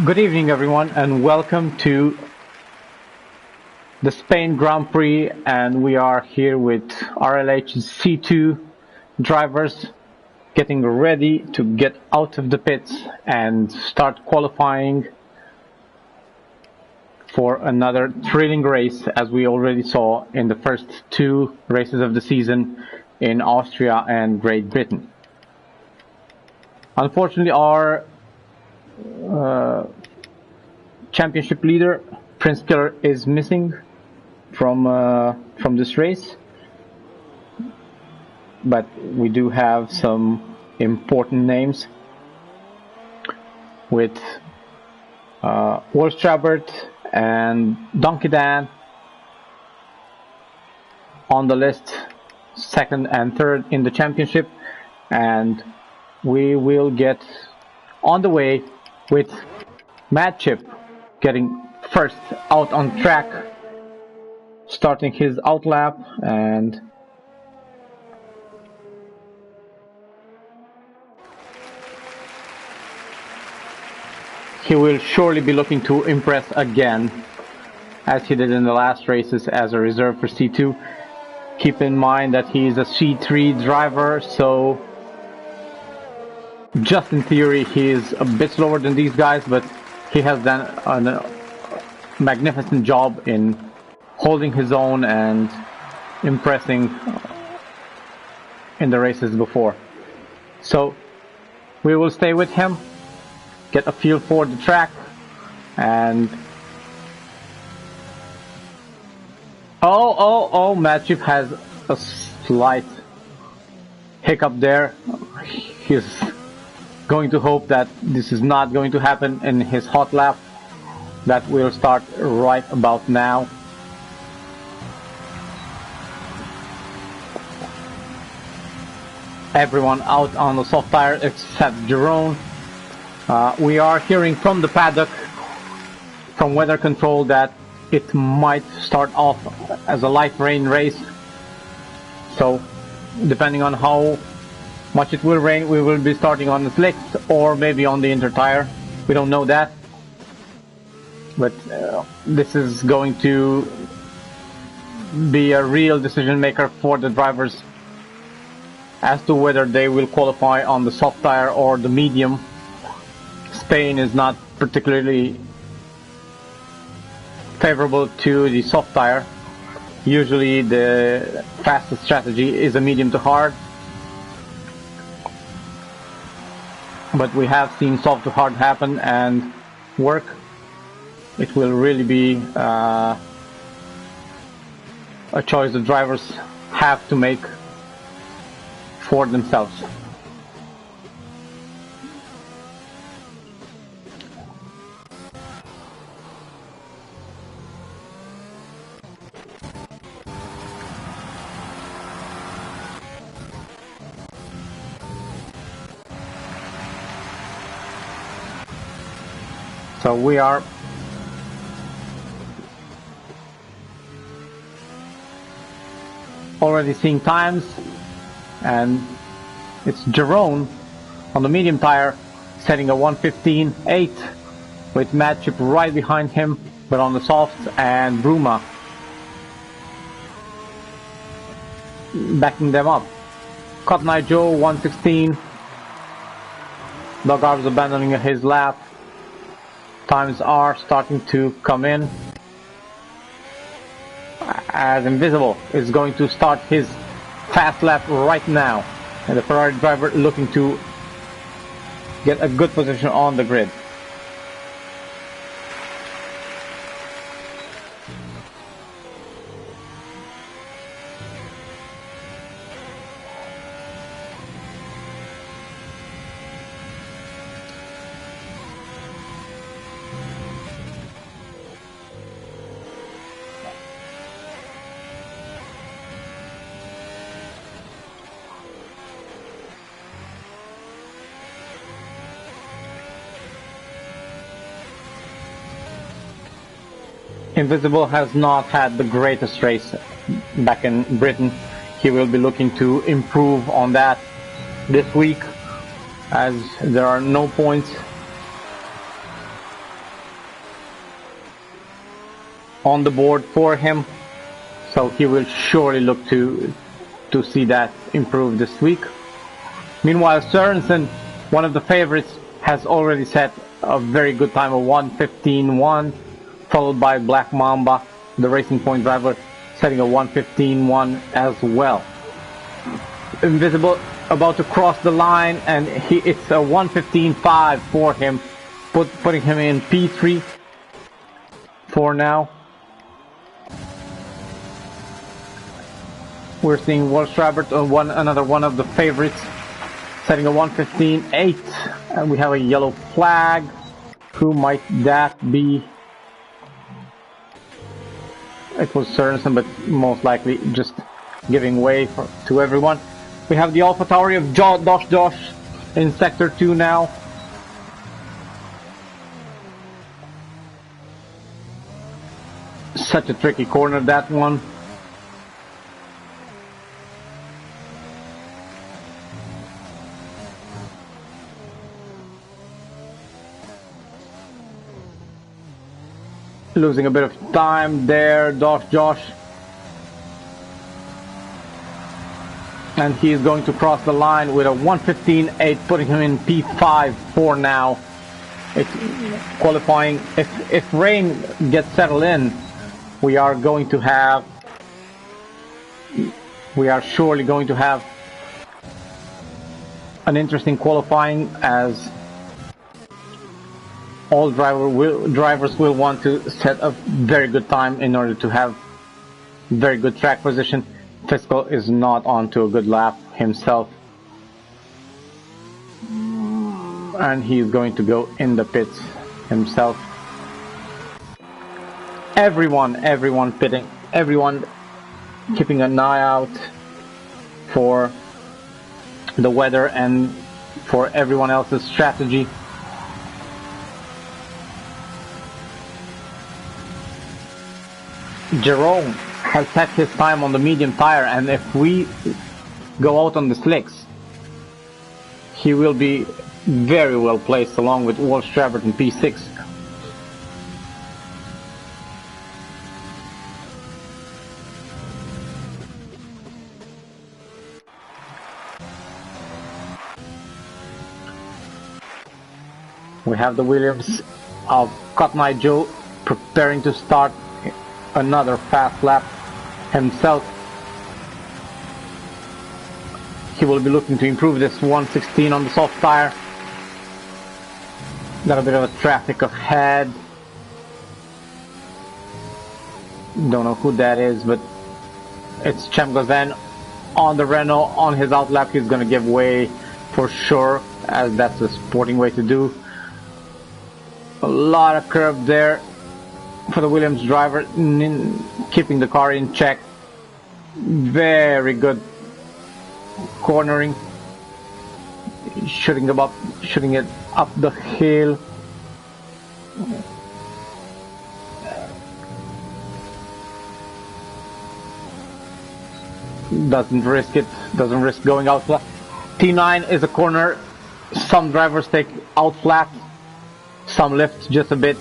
Good evening, everyone, and welcome to the Spain Grand Prix. And we are here with RLH C2 drivers getting ready to get out of the pits and start qualifying for another thrilling race, as we already saw in the first two races of the season in Austria and Great Britain. Unfortunately, our championship leader, Prince Killer, is missing from this race, but we do have some important names with Wolf Strabert and Donkey Dan on the list, second and third in the championship, and we will get on the way with Mad Chip getting first out on track, starting his outlap, and he will surely be looking to impress again, as he did in the last races as a reserve for C2. Keep in mind that he is a C3 driver, so just in theory he is a bit slower than these guys, but he has done a magnificent job in holding his own and impressing in the races before. So we will stay with him, get a feel for the track, and Matchip has a slight hiccup there. He's going to hope that this is not going to happen in his hot lap that will start right about now. Everyone out on the soft tire except Jerome. We are hearing from the paddock, from weather control, that it might start off as a light rain race. So depending on how much it will rain, we will be starting on the slicks or maybe on the inter tire. We don't know that, but this is going to be a real decision maker for the drivers as to whether they will qualify on the soft tire or the medium. Spain is not particularly favorable to the soft tire. Usually the fastest strategy is a medium to hard, but we have seen soft to hard happen and work. It will really be a choice the drivers have to make for themselves. So we are already seeing times, and it's Jerome on the medium tire setting a 1:15.8 with Mad Chip right behind him, but on the softs, and Bruma backing them up. Cotton Eye Joe 1:16. Doug Arbs abandoning his lap. Times are starting to come in, as Invisible is going to start his fast lap right now, and the Ferrari driver looking to get a good position on the grid. Invisible has not had the greatest race back in Britain. He will be looking to improve on that this week, as there are no points on the board for him, so he will surely look to see that improve this week. Meanwhile, Sørensen, one of the favorites, has already set a very good time of 1:15.1, followed by Black Mamba, the Racing Point driver, setting a 1:15.1 as well. Invisible about to cross the line, and it's a 1:15.5 for him, putting him in P3 for now. We're seeing Walsh Robert, another one of the favorites, setting a 1:15.8, and we have a yellow flag. Who might that be? It was Sørensen, but most likely just giving way to everyone. We have the AlphaTauri of Josh in Sector 2 now. Such a tricky corner, that one. Losing a bit of time there, Josh. And he is going to cross the line with a 1:15.8, putting him in P5 for now. It's qualifying. If rain gets settled in, we are surely going to have an interesting qualifying, as all drivers will want to set a very good time in order to have very good track position. Fiscal is not onto a good lap himself, and he's going to go in the pits himself. Everyone pitting, everyone keeping an eye out for the weather and for everyone else's strategy. Jerome has set his time on the medium tire, and if we go out on the slicks, he will be very well placed along with Walsh Travert in P6. We have the Williams of Cotton Eye Joe preparing to start another fast lap himself. He will be looking to improve this 1:16 on the soft tire. Got a bit of a traffic ahead. Don't know who that is, but it's Cem Gozen on the Renault. On his outlap, he's going to give way for sure, as that's a sporting way to do. A lot of curve there for the Williams driver, keeping the car in check. Very good cornering, shooting it up the hill. Doesn't risk going out flat. T9 is a corner some drivers take out flat, some lift just a bit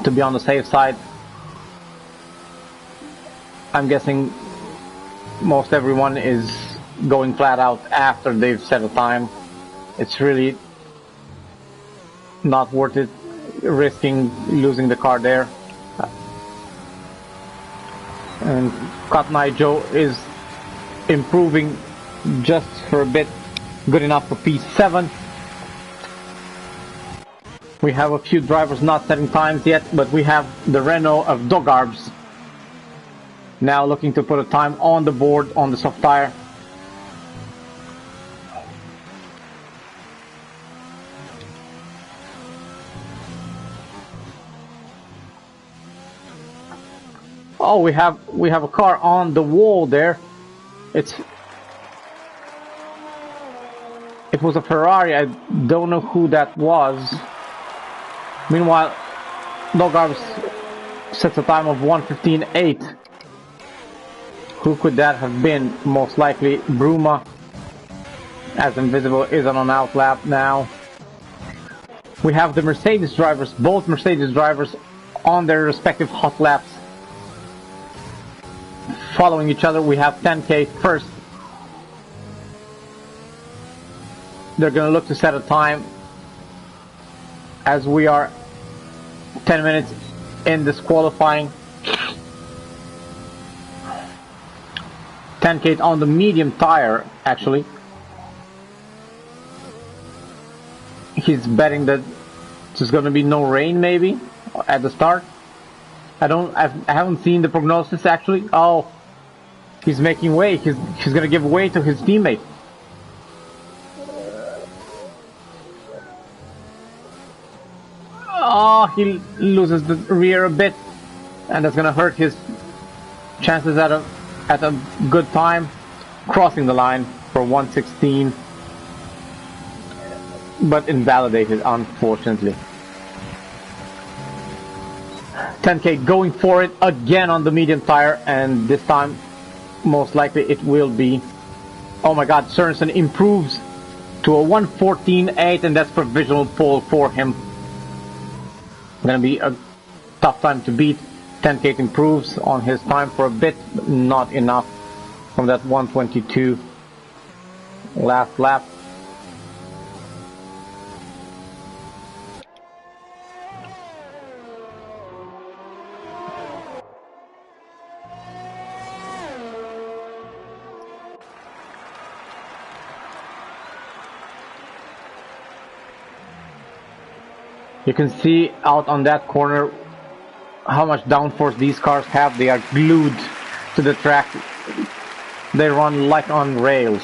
to be on the safe side. I'm guessing most everyone is going flat out after they've set a time. It's really not worth it risking losing the car there. And Cotton Eye Joe is improving just for a bit, good enough for P7. We have a few drivers not setting times yet, but we have the Renault of Dogarbs now looking to put a time on the board on the soft tire. Oh, we have a car on the wall there. It was a Ferrari. I don't know who that was. Meanwhile, Dogarbs sets a time of 1:15.8. Who could that have been? Most likely Bruma, as Invisible is on an outlap now. We have the Mercedes drivers, both Mercedes drivers on their respective hot laps. Following each other, we have 10K first. They're going to look to set a time as we are 10 minutes in this qualifying. 10K on the medium tire, actually. He's betting that there's going to be no rain, maybe, at the start. I haven't seen the prognosis, actually. Oh, he's making way. He's going to give way to his teammate. Oh, he loses the rear a bit, and that's going to hurt his chances at a good time, crossing the line for 116, but invalidated, unfortunately. 10K going for it again on the medium tire, and this time most likely it will be, oh my god, Sørensen improves to a 114.8, and that's provisional pole for him. Gonna be a tough time to beat. 10K improves on his time for a bit, but not enough from that 122 last lap. You can see out on that corner how much downforce these cars have. They are glued to the track. They run like on rails.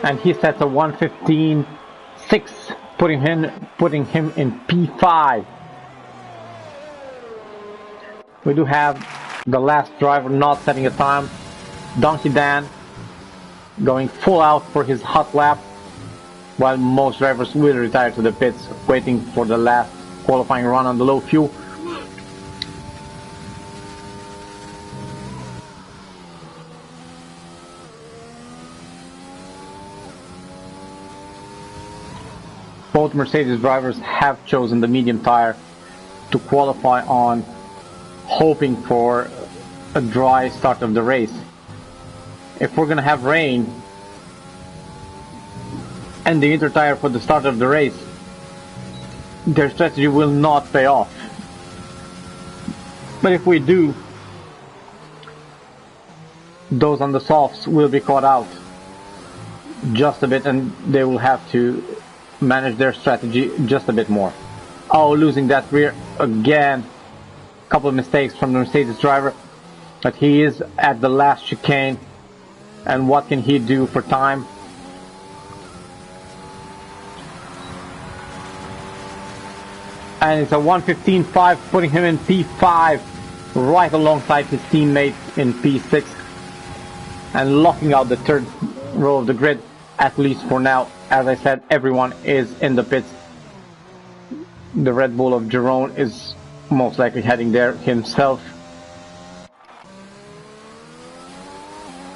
And he sets a 115.6, putting him in P5. We do have the last driver not setting a time. Donkey Dan going full out for his hot lap, while most drivers will retire to the pits, waiting for the last qualifying run on the low fuel. Both Mercedes drivers have chosen the medium tire to qualify on, hoping for a dry start of the race. If we're going to have rain and the inter tire for the start of the race, their strategy will not pay off. But if we do, those on the softs will be caught out just a bit, and they will have to manage their strategy just a bit more. Oh, losing that rear again. Couple of mistakes from the Mercedes driver, but he is at the last chicane, and what can he do for time? And it's a 115.5, putting him in P5, right alongside his teammate in P6, and locking out the third row of the grid, at least for now. As I said, everyone is in the pits. The Red Bull of Giron is most likely heading there himself.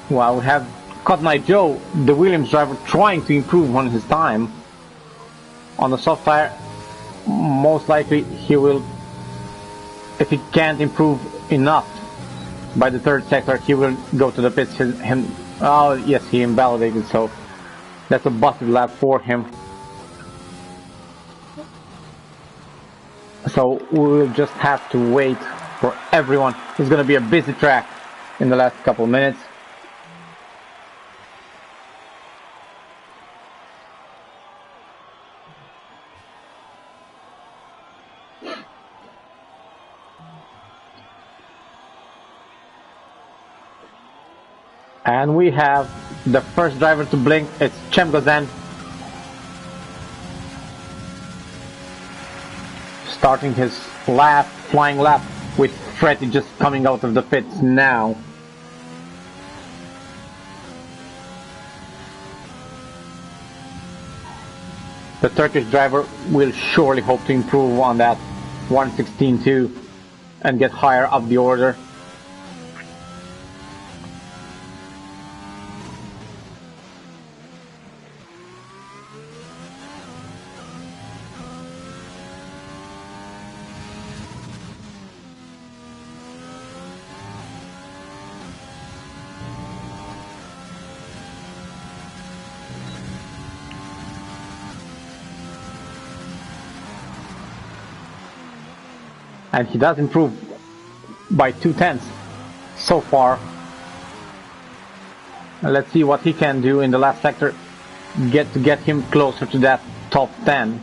While we have Cotton Eye Joe, the Williams driver, trying to improve on his time. On the soft tire, most likely he will, if he can't improve enough by the third sector, he will go to the pits. Oh yes, he invalidated, so that's a busted lap for him. So we'll just have to wait for everyone. It's going to be a busy track in the last couple of minutes. And we have the first driver to blink. It's Chemgozan, starting his lap, flying lap, with Freddy just coming out of the pits now. The Turkish driver will surely hope to improve on that 116.2 and get higher up the order. And he does improve by 0.2 so far. Let's see what he can do in the last sector. Get him closer to that top 10.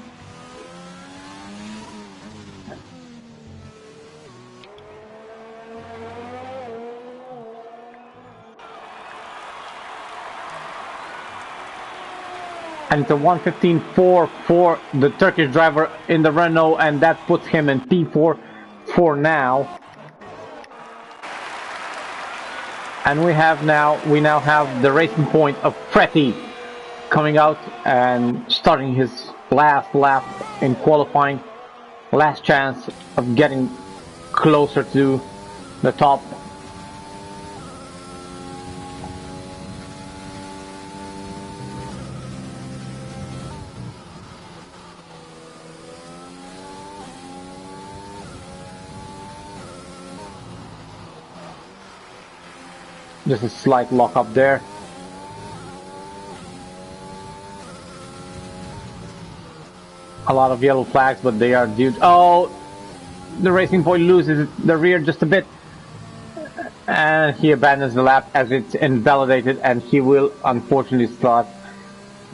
And it's a 1:15.4 for the Turkish driver in the Renault, and that puts him in P4 for now. And we now have the racing point of Fretti coming out and starting his last lap in qualifying. Last chance of getting closer to the top. Just a slight lock up there. A lot of yellow flags, but they are due. Oh, the Racing Point loses the rear just a bit. And he abandons the lap as it's invalidated, and he will unfortunately start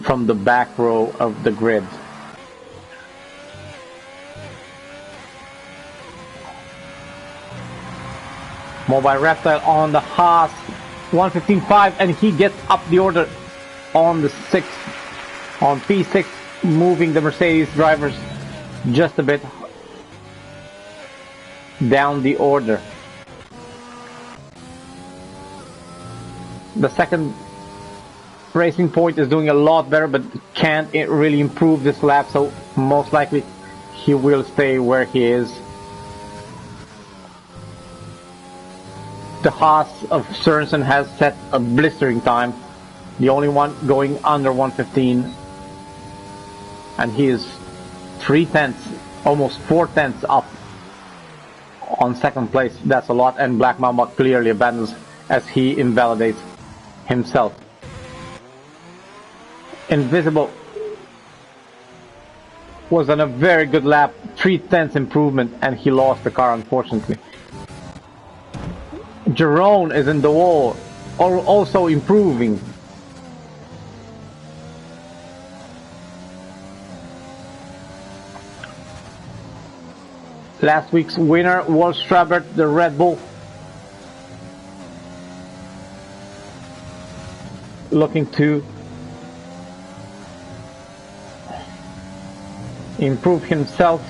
from the back row of the grid. Mobile Reptile on the Haas 1:15.5, and he gets up the order on the 6th, on P6, moving the Mercedes drivers just a bit down the order. The second Racing Point is doing a lot better, but can't really improve this lap, so most likely he will stay where he is. The Haas of Sørensen has set a blistering time, the only one going under 1:15, and he is 0.3, almost 0.4 up on second place. That's a lot, and Black Mamba clearly abandons as he invalidates himself. Invisible was on a very good lap, 0.3 improvement, and he lost the car unfortunately. Jerome is in the wall, also improving. Last week's winner was Strabert, the Red Bull. Looking to improve himself.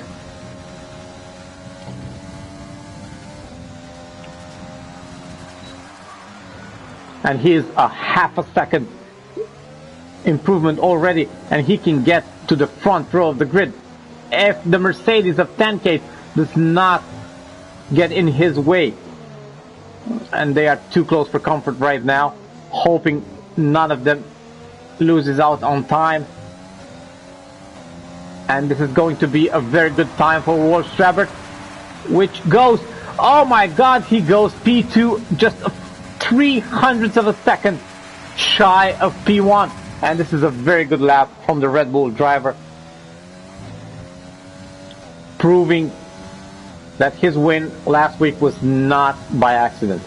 And he is a half a second improvement already, and he can get to the front row of the grid. If the Mercedes of 10K does not get in his way, and they are too close for comfort right now, hoping none of them loses out on time. And this is going to be a very good time for Wolf Strabert, which goes, oh my god, he goes P2, just a 0.03 of a second shy of P1, and this is a very good lap from the Red Bull driver, proving that his win last week was not by accident.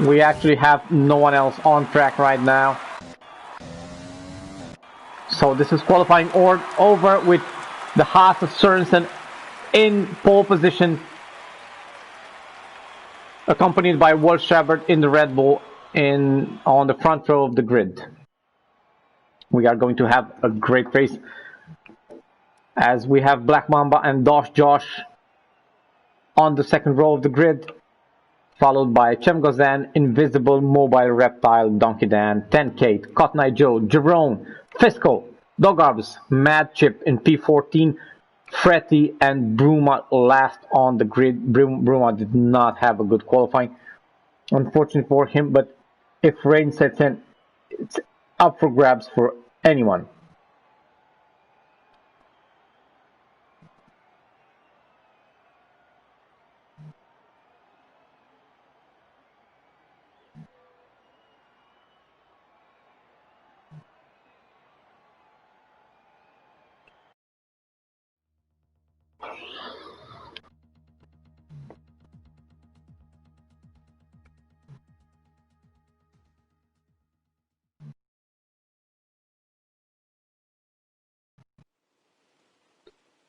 We actually have no one else on track right now, so this is qualifying over with the Haas of Sørensen in pole position, accompanied by Wolf Strabert in the Red Bull on the front row of the grid. We are going to have a great race as we have Black Mamba and Dosh Josh on the second row of the grid, followed by Chemgozan, Invisible, Mobile, Reptile, Donkey Dan, 10K, Cotton Eye Joe, Jerome, Fisco, Dogarbs, Mad Chip in P14, Fretty, and Bruma last on the grid. Bruma did not have a good qualifying, unfortunately for him, but if rain sets in, it's up for grabs for anyone.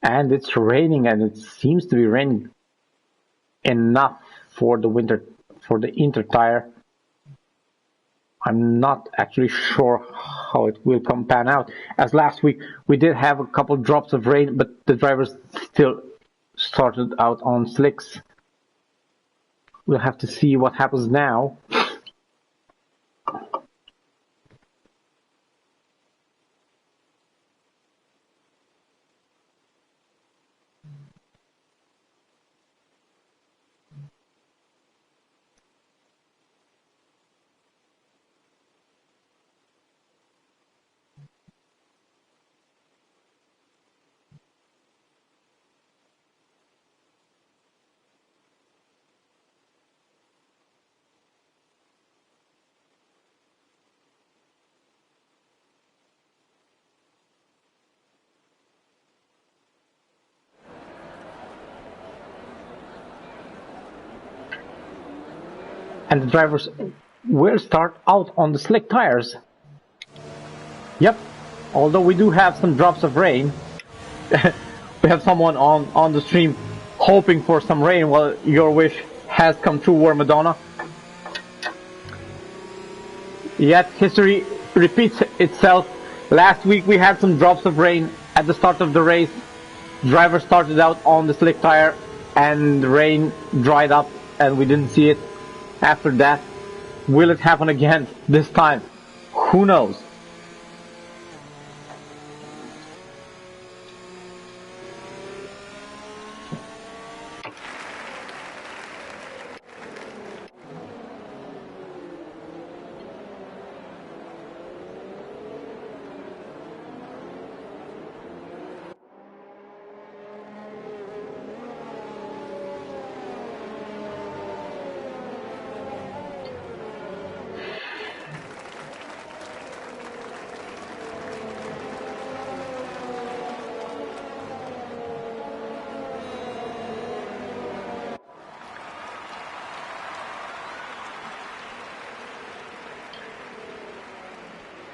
And it's raining, and it seems to be raining enough for the inter tire. I'm not actually sure how it will pan out. As last week we did have a couple drops of rain, but the drivers still started out on slicks. We'll have to see what happens now. And the drivers will start out on the slick tires. Yep, although we do have some drops of rain. We have someone on the stream hoping for some rain. Well, your wish has come true, War Madonna. Yet history repeats itself. Last week we had some drops of rain at the start of the race. Driver started out on the slick tire and the rain dried up and we didn't see it after that. Will it happen again this time? Who knows?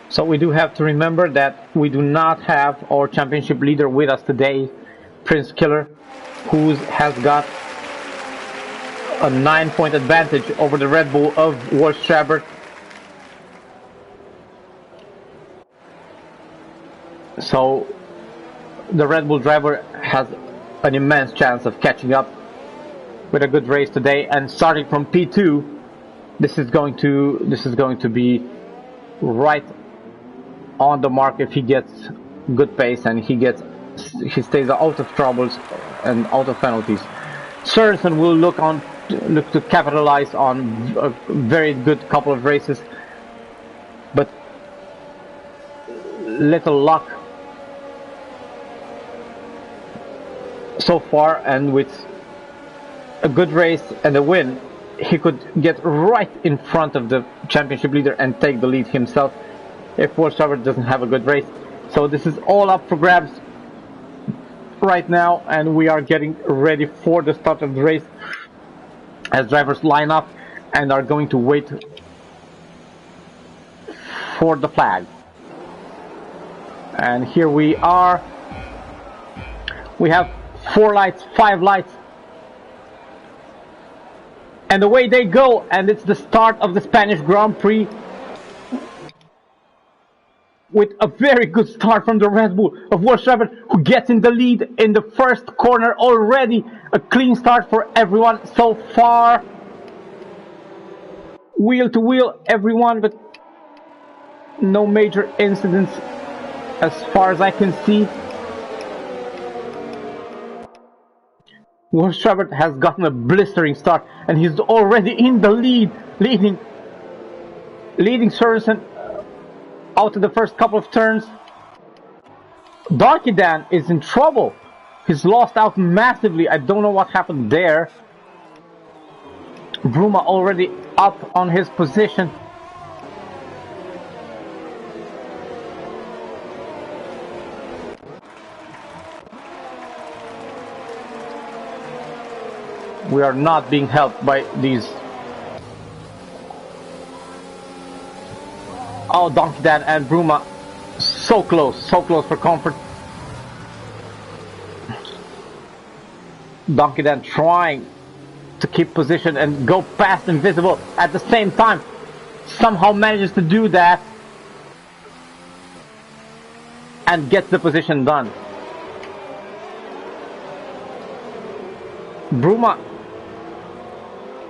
So we do have to remember that we do not have our championship leader with us today, Prince Killer, who has got a 9-point advantage over the Red Bull of Wolf Strabert. So the Red Bull driver has an immense chance of catching up with a good race today, and starting from P2, this is going to be right on the mark if he gets good pace and he stays out of troubles and out of penalties. Sørensen will look to capitalize on a very good couple of races, but little luck so far, and with a good race and a win, he could get right in front of the championship leader and take the lead himself if Wolf Strabert doesn't have a good race. So this is all up for grabs right now, and we are getting ready for the start of the race as drivers line up and are going to wait for the flag. And here we are. We have 4 lights, 5 lights, and away they go, and it's the start of the Spanish Grand Prix with a very good start from the Red Bull of Wolf Strabert, who gets in the lead in the first corner already. A clean start for everyone so far. wheel to wheel, everyone, but no major incidents as far as I can see. Wolfstrabert has gotten a blistering start, and he's already in the lead, leading Sørensen out of the first couple of turns. Darky Dan is in trouble. He's lost out massively. I don't know what happened there. Bruma already up on his position. We are not being helped by these. Oh, Donkey Dan and Bruma, so close for comfort. Donkey Dan trying to keep position and go past Invisible at the same time. Somehow manages to do that and gets the position done. Bruma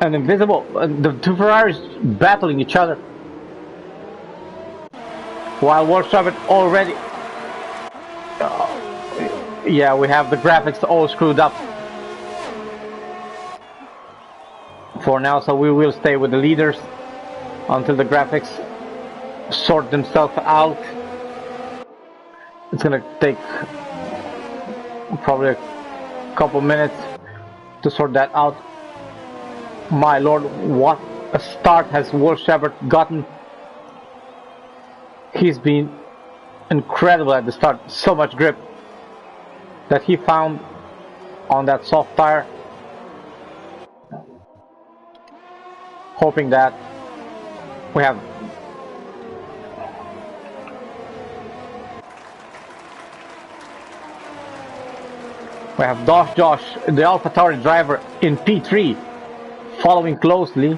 and Invisible, the two Ferraris battling each other. While Wolfstrabert already... yeah, we have the graphics all screwed up for now, so we will stay with the leaders until the graphics sort themselves out. It's gonna take probably a couple minutes to sort that out. My lord, what a start has Wolfstrabert gotten. He's been incredible at the start. So much grip that he found on that soft tire. Hoping that we have Josh, the AlphaTauri driver, in P3, following closely.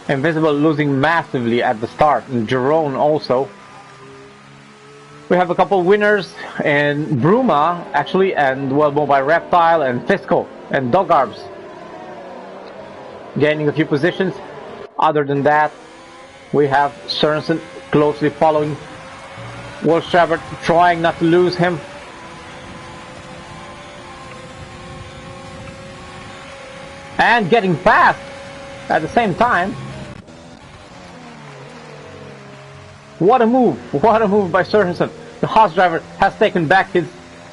Invisible losing massively at the start, and Jerome also. We have a couple winners, and Bruma actually, and well, Mobile Reptile and Fisco and Dogarbs gaining a few positions. Other than that, we have Sørensen closely following. Wolfstrabert trying not to lose him. And getting past at the same time. What a move by Sørensen. The Haas driver has taken back his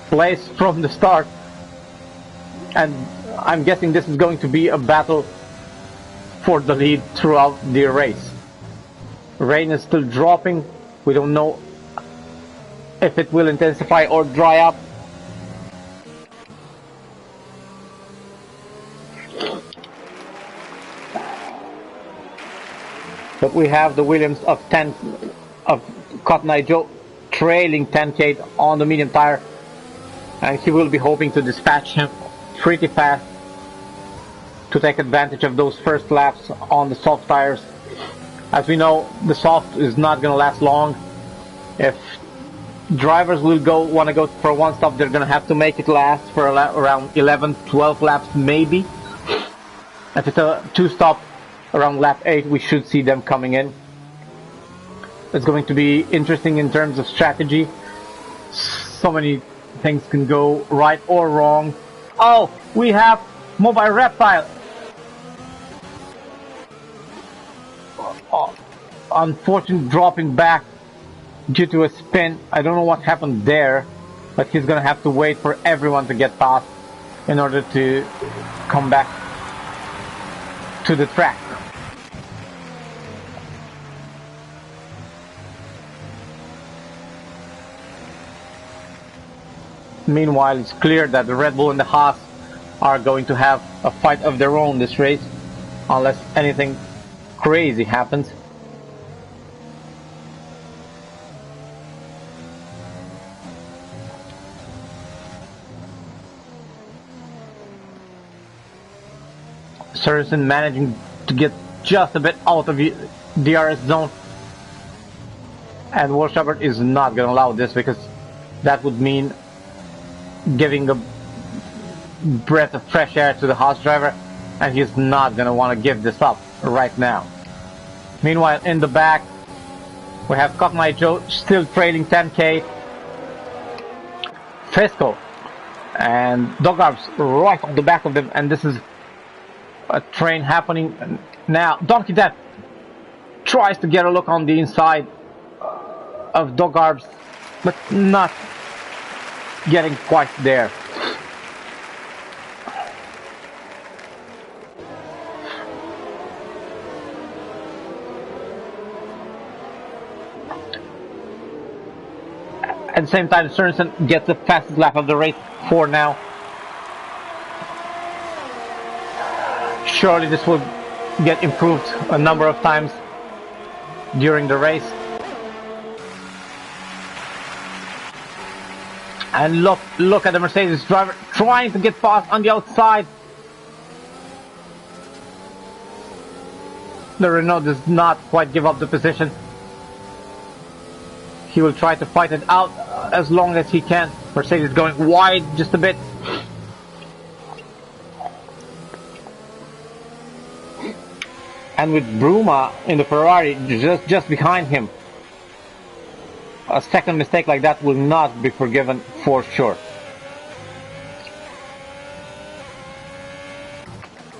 place from the start. And I'm guessing this is going to be a battle for the lead throughout the race. Rain is still dropping. We don't know if it will intensify or dry up. But we have the Williams of Cotton Eye Joe trailing 10K on the medium tire, and he will be hoping to dispatch him pretty fast to take advantage of those first laps on the soft tires. As we know, the soft is not going to last long. If drivers will want to go for one stop, they're going to have to make it last for around 11-12 laps maybe. If it's a two-stop, around lap 8 we should see them coming in. It's going to be interesting in terms of strategy. So many things can go right or wrong. Oh, we have Mobile Reptile. Unfortunately dropping back due to a spin. I don't know what happened there, but he's gonna have to wait for everyone to get past in order to come back to the track. Meanwhile, it's clear that the Red Bull and the Haas are going to have a fight of their own this race, unless anything crazy happens. Sørensen managing to get just a bit out of the DRS zone. And World Shepherd is not going to allow this, because that would mean giving a breath of fresh air to the Haas driver, and he's not going to want to give this up right now. Meanwhile, in the back, we have Cockney Joe still trailing 10k. Fisco and Dogarbs right on the back of them, and this is a train happening now. Donkey Death tries to get a look on the inside of Dogarbs, but not getting quite there. At the same time, Sørensen gets the fastest lap of the race for now. Surely this will get improved a number of times during the race. And look at the Mercedes driver trying to get past on the outside. The Renault does not quite give up the position. He will try to fight it out as long as he can. Mercedes going wide just a bit. And with Bruma in the Ferrari just behind him, a second mistake like that will not be forgiven for sure.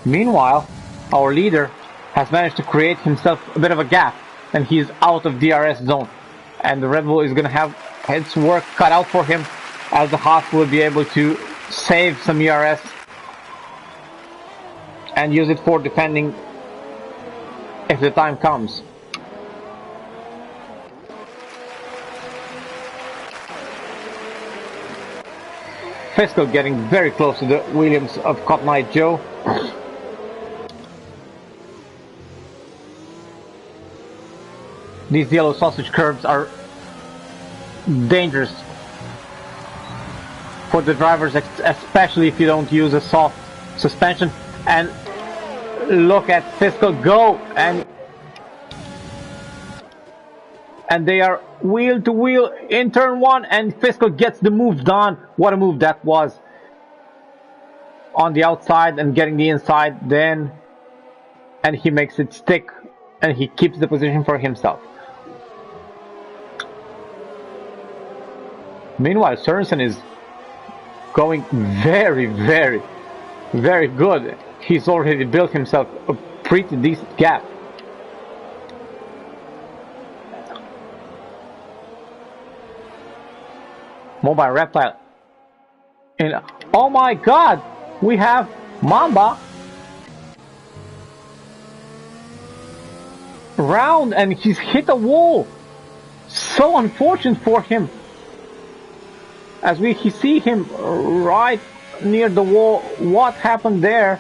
Meanwhile, our leader has managed to create himself a bit of a gap, and he is out of DRS zone. And the Red Bull is going to have its work cut out for him, as the Haas will be able to save some ERS and use it for defending if the time comes. Fiscal getting very close to the Williams of Cop Night Joe. These yellow sausage curbs are dangerous for the drivers, especially if you don't use a soft suspension. And look at Fiscal go, and they are wheel to wheel in turn one, and Fiscal gets the move done. What a move that was, on the outside and getting the inside then, and he makes it stick, and he keeps the position for himself. Meanwhile, Sørensen is going very, very, very good. He's already built himself a pretty decent gap. Mobile Reptile. And oh my god, we have Mamba round, and he's hit a wall. So unfortunate for him. As we see him right near the wall. What happened there?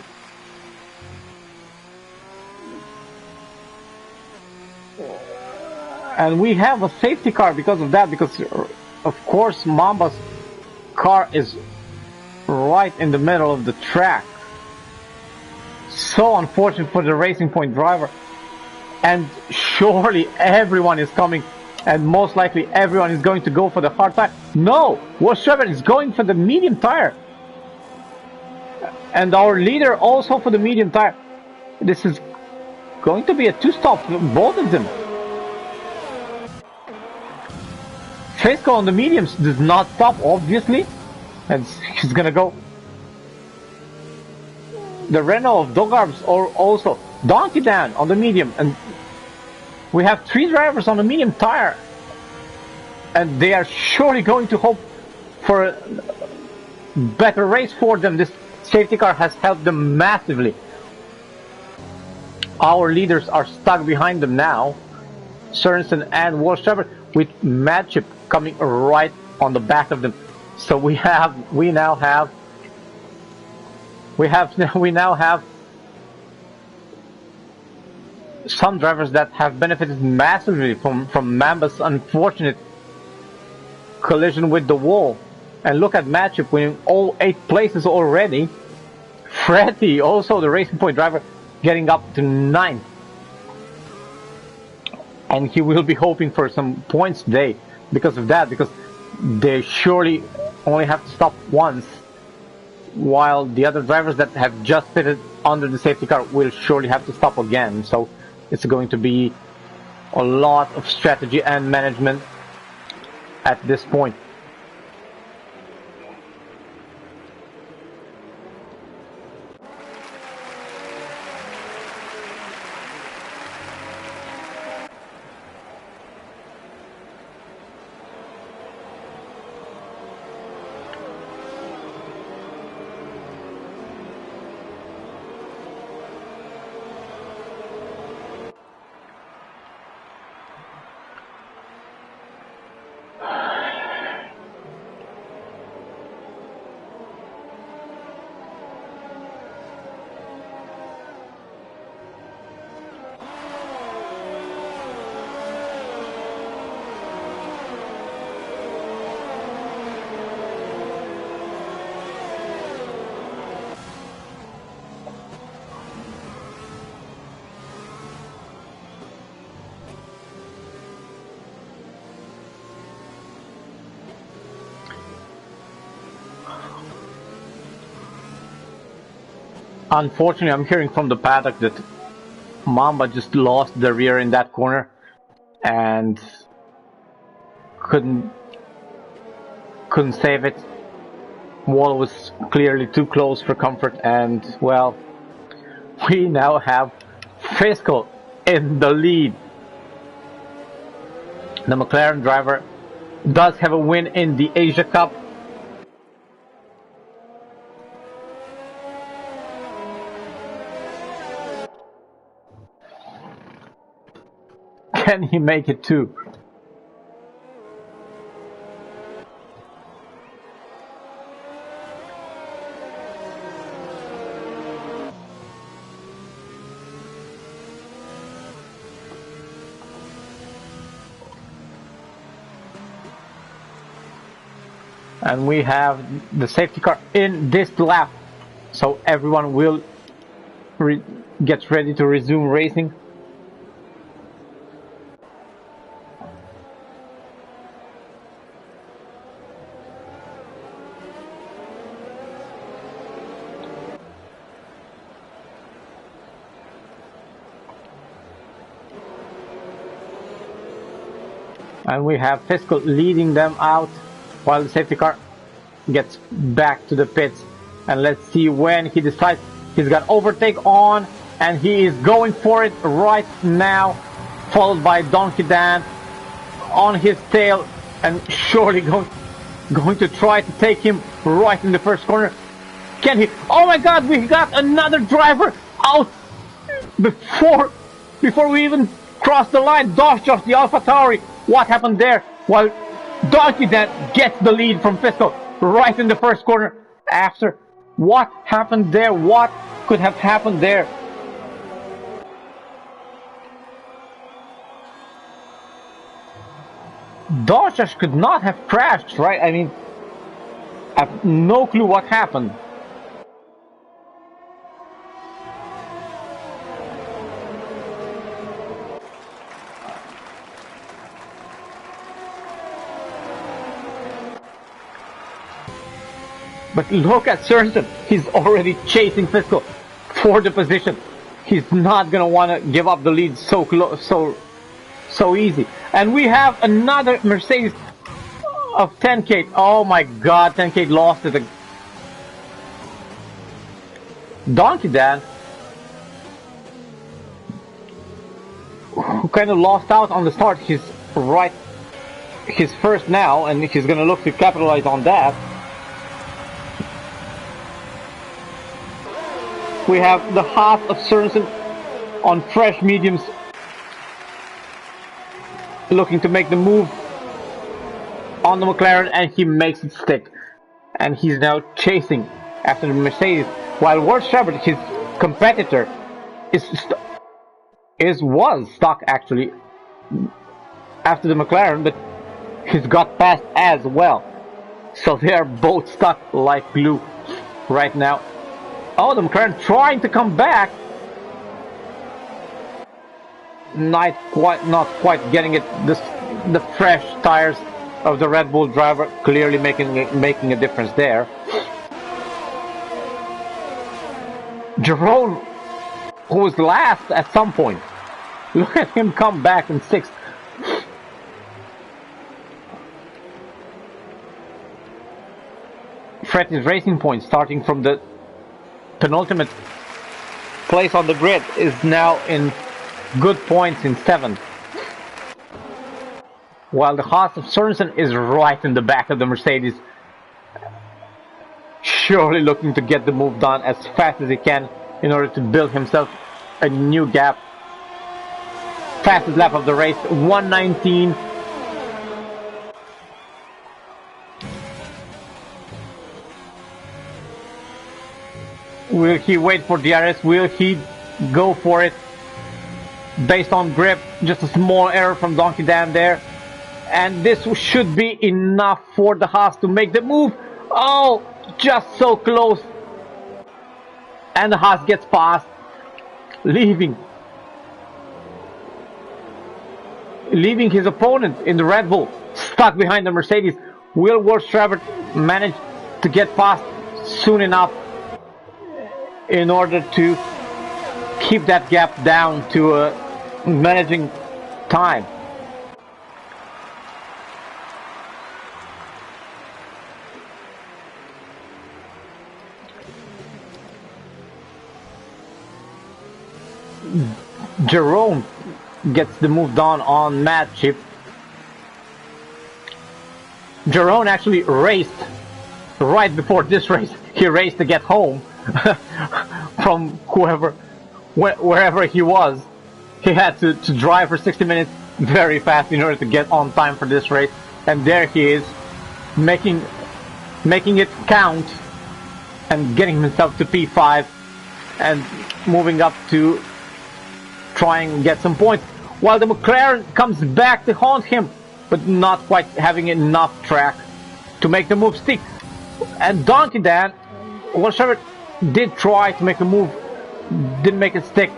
And we have a safety car because of that, because of course Mamba's car is right in the middle of the track. So unfortunate for the Racing Point driver. And surely everyone is coming, and most likely everyone is going to go for the hard tire. No! Wolfstreben is going for the medium tire. And our leader also for the medium tire. This is going to be a two-stop for both of them. Fisco on the mediums does not stop, obviously. And he's gonna go. The Renault of Dogarbs or also Donkey Dan on the medium, and we have three drivers on the medium tire, and they are surely going to hope for a better race for them. This safety car has helped them massively. Our leaders are stuck behind them now, Sørensen and Wolfstreben, with Madchip coming right on the back of them. So we now have some drivers that have benefited massively from Mamba's unfortunate collision with the wall. And look at Madchip winning all 8 places already. Freddy, also the Racing Point driver, getting up to 9th. and he will be hoping for some points today because of that, because they surely only have to stop once, while the other drivers that have just fitted under the safety car will surely have to stop again. So it's going to be a lot of strategy and management at this point. Unfortunately, I'm hearing from the paddock that Mamba just lost the rear in that corner and couldn't save it. Wall was clearly too close for comfort, and well, we now have Fiscal in the lead. The McLaren driver does have a win in the Asia Cup. Can he make it too? And we have the safety car in this lap, so everyone will get ready to resume racing. And we have Fiscal leading them out while the safety car gets back to the pits. And let's see when he decides. He's got overtake on, and he is going for it right now, followed by Donkey Dan on his tail, and surely going to try to take him right in the first corner. Can he? Oh my God, we got another driver out before we even crossed the line. Josh, the AlphaTauri. What happened there? Well, Donkey Dan gets the lead from Fiscal right in the first corner. After what happened there? What could have happened there? Josh could not have crashed, right? I mean, I have no clue what happened. But look at Sørensen, he's already chasing Fiscal for the position. He's not gonna want to give up the lead so easy. And we have another Mercedes of 10K. Oh my God, 10K lost it. Donkey Dan, who kind of lost out on the start, he's first now, and he's gonna look to capitalize on that. We have the half of Sørensen on fresh mediums, looking to make the move on the McLaren, and he makes it stick. And he's now chasing after the Mercedes, while Ward Shepard, his competitor, was stuck actually after the McLaren, but he's got past as well. So they are both stuck like glue right now. Oh, the McLaren trying to come back. not quite getting it. The fresh tires of the Red Bull driver clearly making a difference there. Jerome, who was last at some point, look at him come back in 6th. Fretty's Racing Point, starting from the penultimate place on the grid, is now in good points in 7th. While the Haas of Sorensen is right in the back of the Mercedes, surely looking to get the move done as fast as he can in order to build himself a new gap. Fastest lap of the race, 1:19. Will he wait for DRS? Will he go for it? Based on grip, just a small error from Donkey Dan there. And this should be enough for the Haas to make the move. Oh, just so close. And the Haas gets past, leaving his opponent in the Red Bull, stuck behind the Mercedes. Will Worstrevert manage to get past soon enough in order to keep that gap down to a managing time? Jerome gets the move done on Matt Chip. Jerome actually raced right before this race. He raced to get home from wherever he was. He had to drive for 60 minutes very fast in order to get on time for this race. And there he is, making it count and getting himself to P5 and moving up to try and get some points, while the McLaren comes back to haunt him, but not quite having enough track to make the move stick. And Donkey Dan, whatever, did try to make a move, didn't make it stick.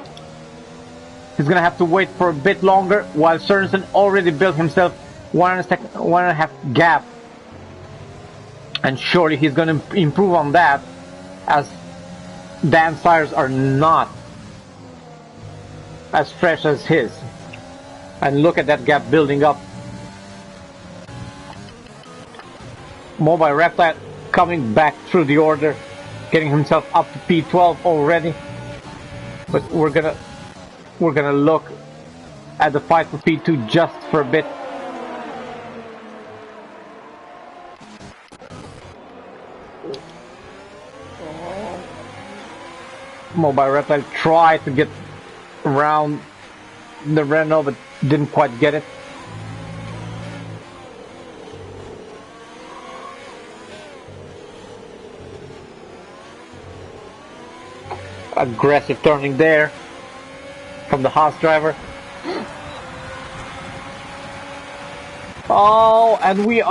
He's gonna have to wait for a bit longer, while Sorensen already built himself 1.5 gap, and surely he's gonna improve on that, as Dan's tires are not as fresh as his. And look at that gap building up. Mobile Reptile coming back through the order, getting himself up to P12 already. But we're gonna look at the fight for P2 just for a bit. Mobile Reptile tried to get around the Renault, but didn't quite get it. Aggressive turning there from the Haas driver. Oh, and we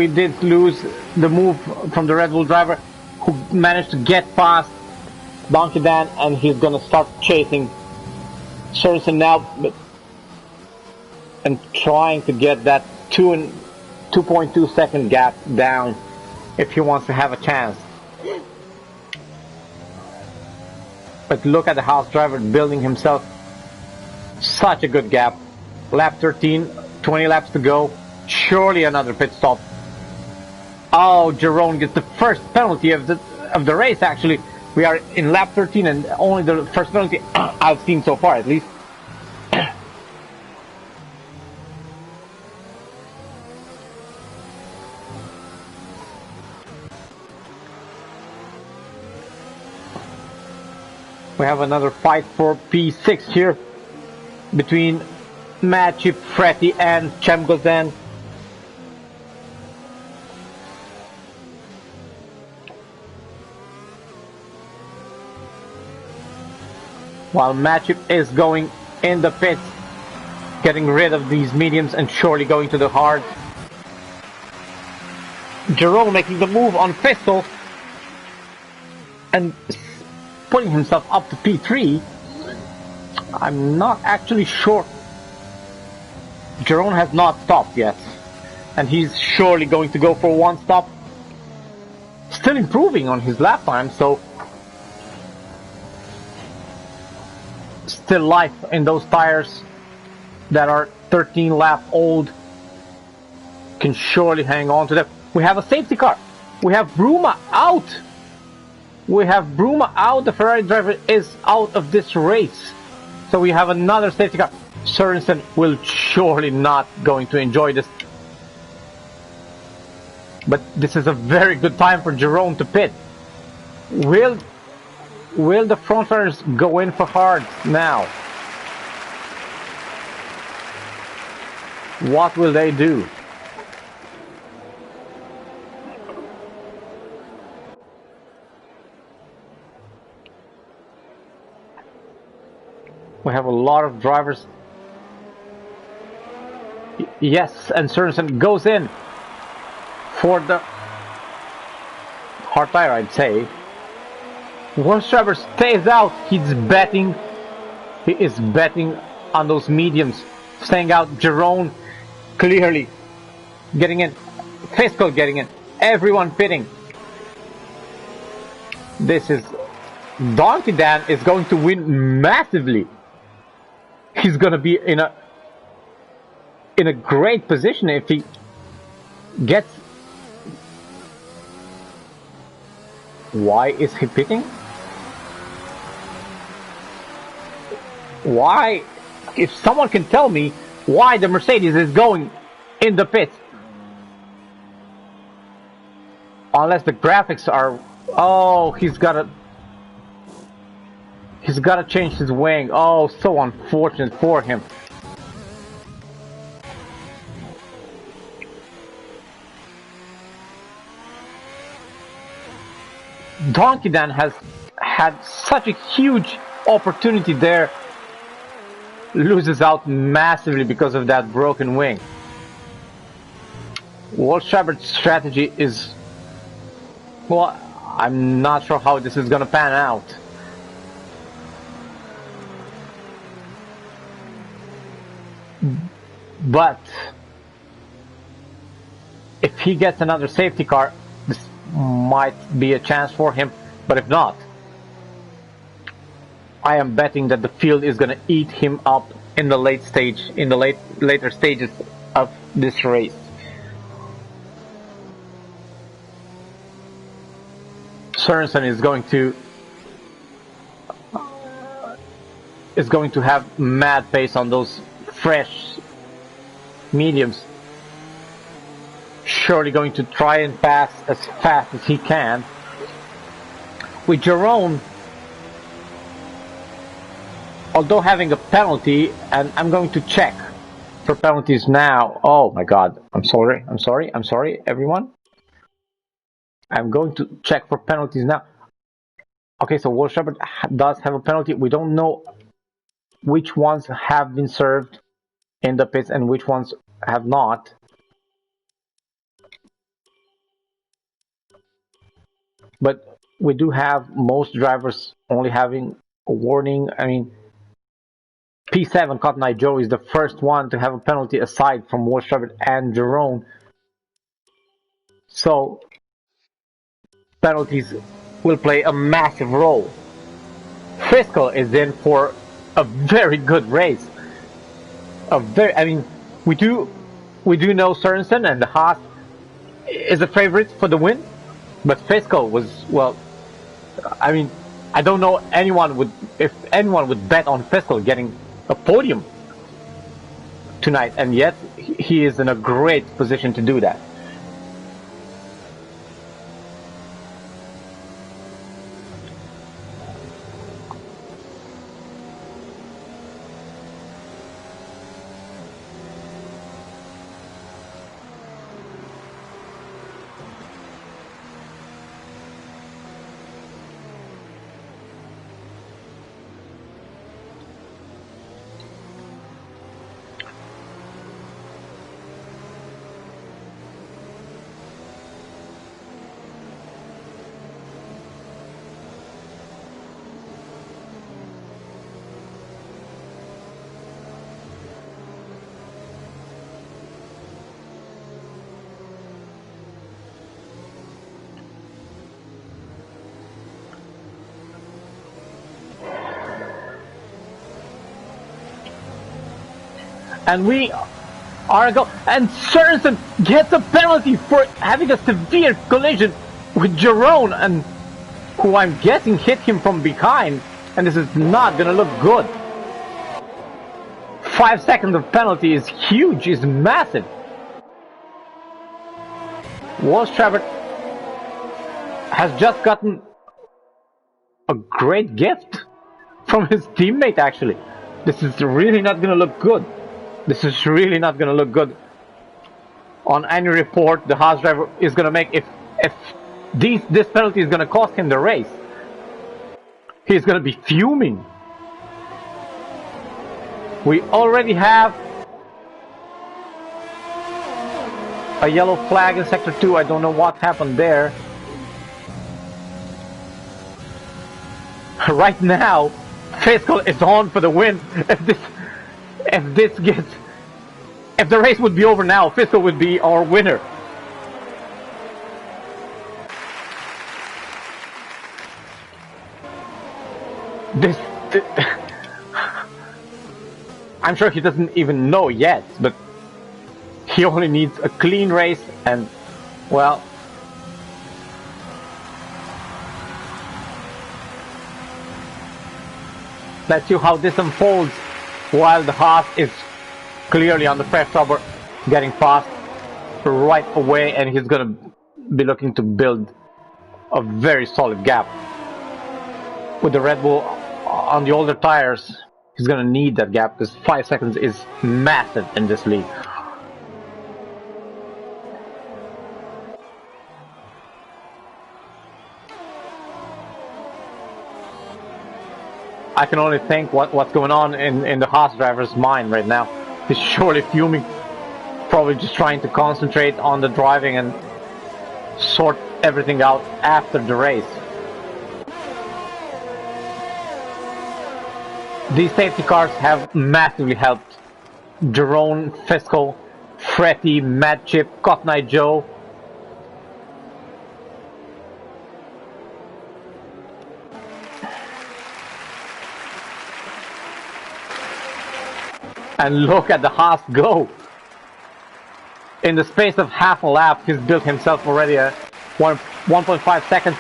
did lose the move from the Red Bull driver, who managed to get past Donkey Dan, and he's gonna start chasing Sorensen now, and trying to get that 2.2 second gap down if he wants to have a chance. But look at the Haas driver building himself such a good gap. Lap 13, 20 laps to go. Surely another pit stop. Oh, Jerome gets the first penalty of the race. Actually, we are in lap 13 and only the first penalty I've seen so far, at least. We have another fight for P6 here between Matchip, Fretty and Chemgozen. While Matchip is going in the pits, getting rid of these mediums and surely going to the hard. Jerome making the move on Fistel and putting himself up to P3. I'm not actually sure. Jerome has not stopped yet, and he's surely going to go for one stop. Still improving on his lap time, so still life in those tires that are 13 lap old. Can surely hang on to them. We have a safety car. We have Bruma out. We have Bruma out. The Ferrari driver is out of this race. So we have another safety car. Sørensen will surely not going to enjoy this. But this is a very good time for Jerome to pit. Will the front runners go in for hard now? What will they do? We have a lot of drivers. Yes, and Sørensen goes in for the hard tire, I'd say. Once driver stays out, he's betting. He is betting on those mediums, staying out. Jerome clearly getting in. Fiscal getting in. Everyone pitting. This is Donkey Dan is going to win massively. He's gonna be in a great position if he gets. Why is he pitting? Why? If someone can tell me why the Mercedes is going in the pit, unless the graphics are. Oh, he's gotta change his wing. Oh, so unfortunate for him. Donkey Dan has had such a huge opportunity there. Loses out massively because of that broken wing. Walt Schreiber's strategy is, well, I'm not sure how this is gonna pan out. But if he gets another safety car, this might be a chance for him. But if not, I am betting that the field is going to eat him up in the later stages of this race. Sørensen is going to have mad pace on those fresh mediums. Surely going to try and pass as fast as he can. With Jerome, although having a penalty, and I'm going to check for penalties now. Oh my god, I'm sorry, everyone. I'm going to check for penalties now. Okay, so Walt Shepard does have a penalty. We don't know which ones have been served in the pits and which ones have not. But we do have most drivers only having a warning. I mean, P7 Cotton Eye Joe is the first one to have a penalty aside from Walt Shepard and Jerome. So penalties will play a massive role. Fiscal is in for a very good race. I mean, we do know Sørensen and the Haas is a favorite for the win, but Fiscal was, well, I mean, I don't know if anyone would bet on Fiscal getting a podium tonight, and yet he is in a great position to do that. And we are go. And Sørensen gets a penalty for having a severe collision with Jerome, and who I'm guessing hit him from behind. And this is not gonna look good. 5 seconds of penalty is huge, is massive. Wolfstrabert has just gotten a great gift from his teammate, actually. This is really not gonna look good. This is really not gonna look good. On any report the Haas driver is gonna make, if this penalty is gonna cost him the race, he's gonna be fuming. We already have a yellow flag in sector 2. I don't know what happened there. Right now, Fiscal is on for the win. If the race would be over now, Fiscal would be our winner. I'm sure he doesn't even know yet, but he only needs a clean race, and well, let's see how this unfolds while the Haas is clearly on the press rubber, getting fast right away, and he's gonna be looking to build a very solid gap. With the Red Bull on the older tires, he's gonna need that gap because 5 seconds is massive in this league. I can only think what's going on in the Haas driver's mind right now. He's surely fuming, probably just trying to concentrate on the driving and sort everything out after the race. These safety cars have massively helped Jerome, Fiscal, Fretty, Mad Chip, Cotton Eye Joe. And look at the Haas go. In the space of half a lap, he's built himself already a 1.5 seconds.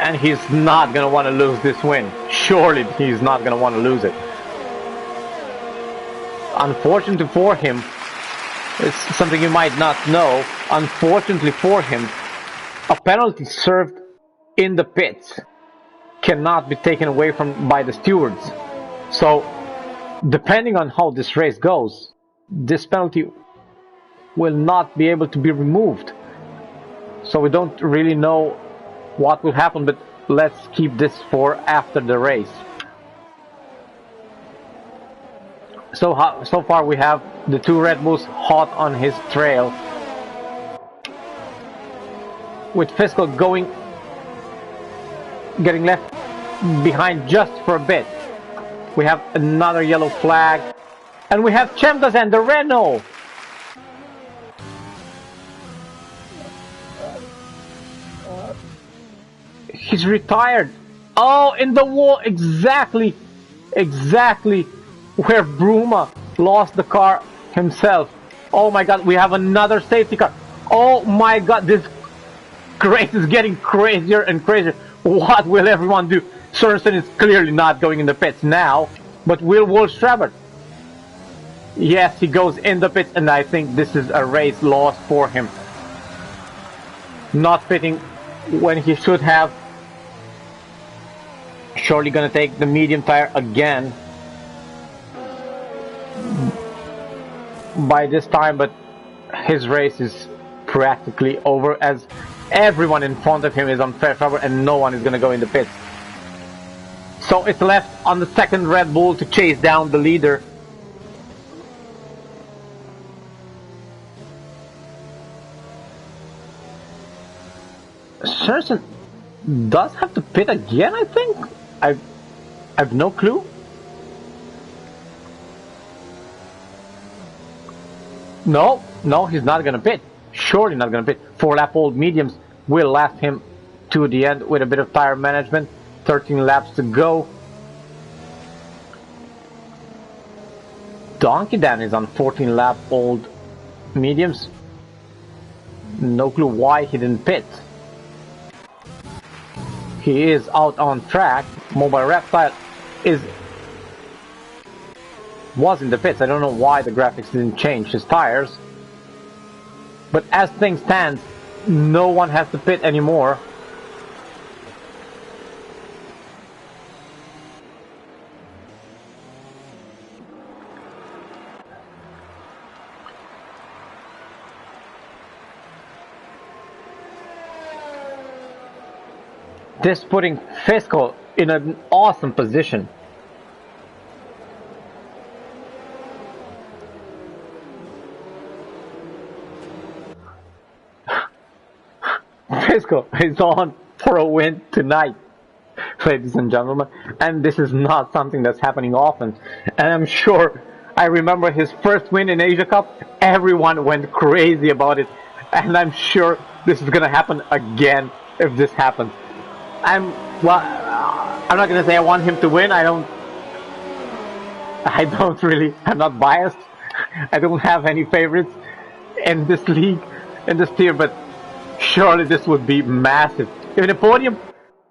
And he's not going to want to lose this win. Surely he's not going to want to lose it. Unfortunately for him, it's something you might not know. Unfortunately for him, a penalty served in the pits cannot be taken away by the stewards. So, depending on how this race goes, this penalty will not be able to be removed. So we don't really know what will happen, but let's keep this for after the race. So far we have the two Red Bulls hot on his trail, with Fiscal getting left behind just for a bit. We have another yellow flag, and we have Chemdas and the Renault. He's retired. Oh, in the wall, exactly where Bruma lost the car himself. Oh my god, we have another safety car. Oh my god, this race is getting crazier and crazier. What will everyone do? Sørensen is clearly not going in the pits now, but will Wolfstrabert? Yes, he goes in the pits, and I think this is a race lost for him. Not pitting when he should have. Surely gonna take the medium tire again by this time, but his race is practically over, as everyone in front of him is on fresh rubber and no one is gonna go in the pits. So it's left on the second Red Bull to chase down the leader. Sørensen does have to pit again, I think. I've no clue. No, he's not gonna pit. Surely not gonna pit. 4 lap old mediums will last him to the end with a bit of tire management. 13 laps to go. Donkey Dan is on 14 lap old mediums. No clue why he didn't pit. He is out on track. Mobile Reptile was in the pits. I don't know why the graphics didn't change his tires. But as things stand, no one has to pit anymore. This putting Fiscal in an awesome position. Fiscal is on for a win tonight, ladies and gentlemen, and this is not something that's happening often. And I'm sure, I remember his first win in Asia Cup, everyone went crazy about it, and I'm sure this is gonna happen again if this happens. I'm not gonna say I want him to win. I'm not biased. I don't have any favorites in this league, in this tier, but surely this would be massive. Even a podium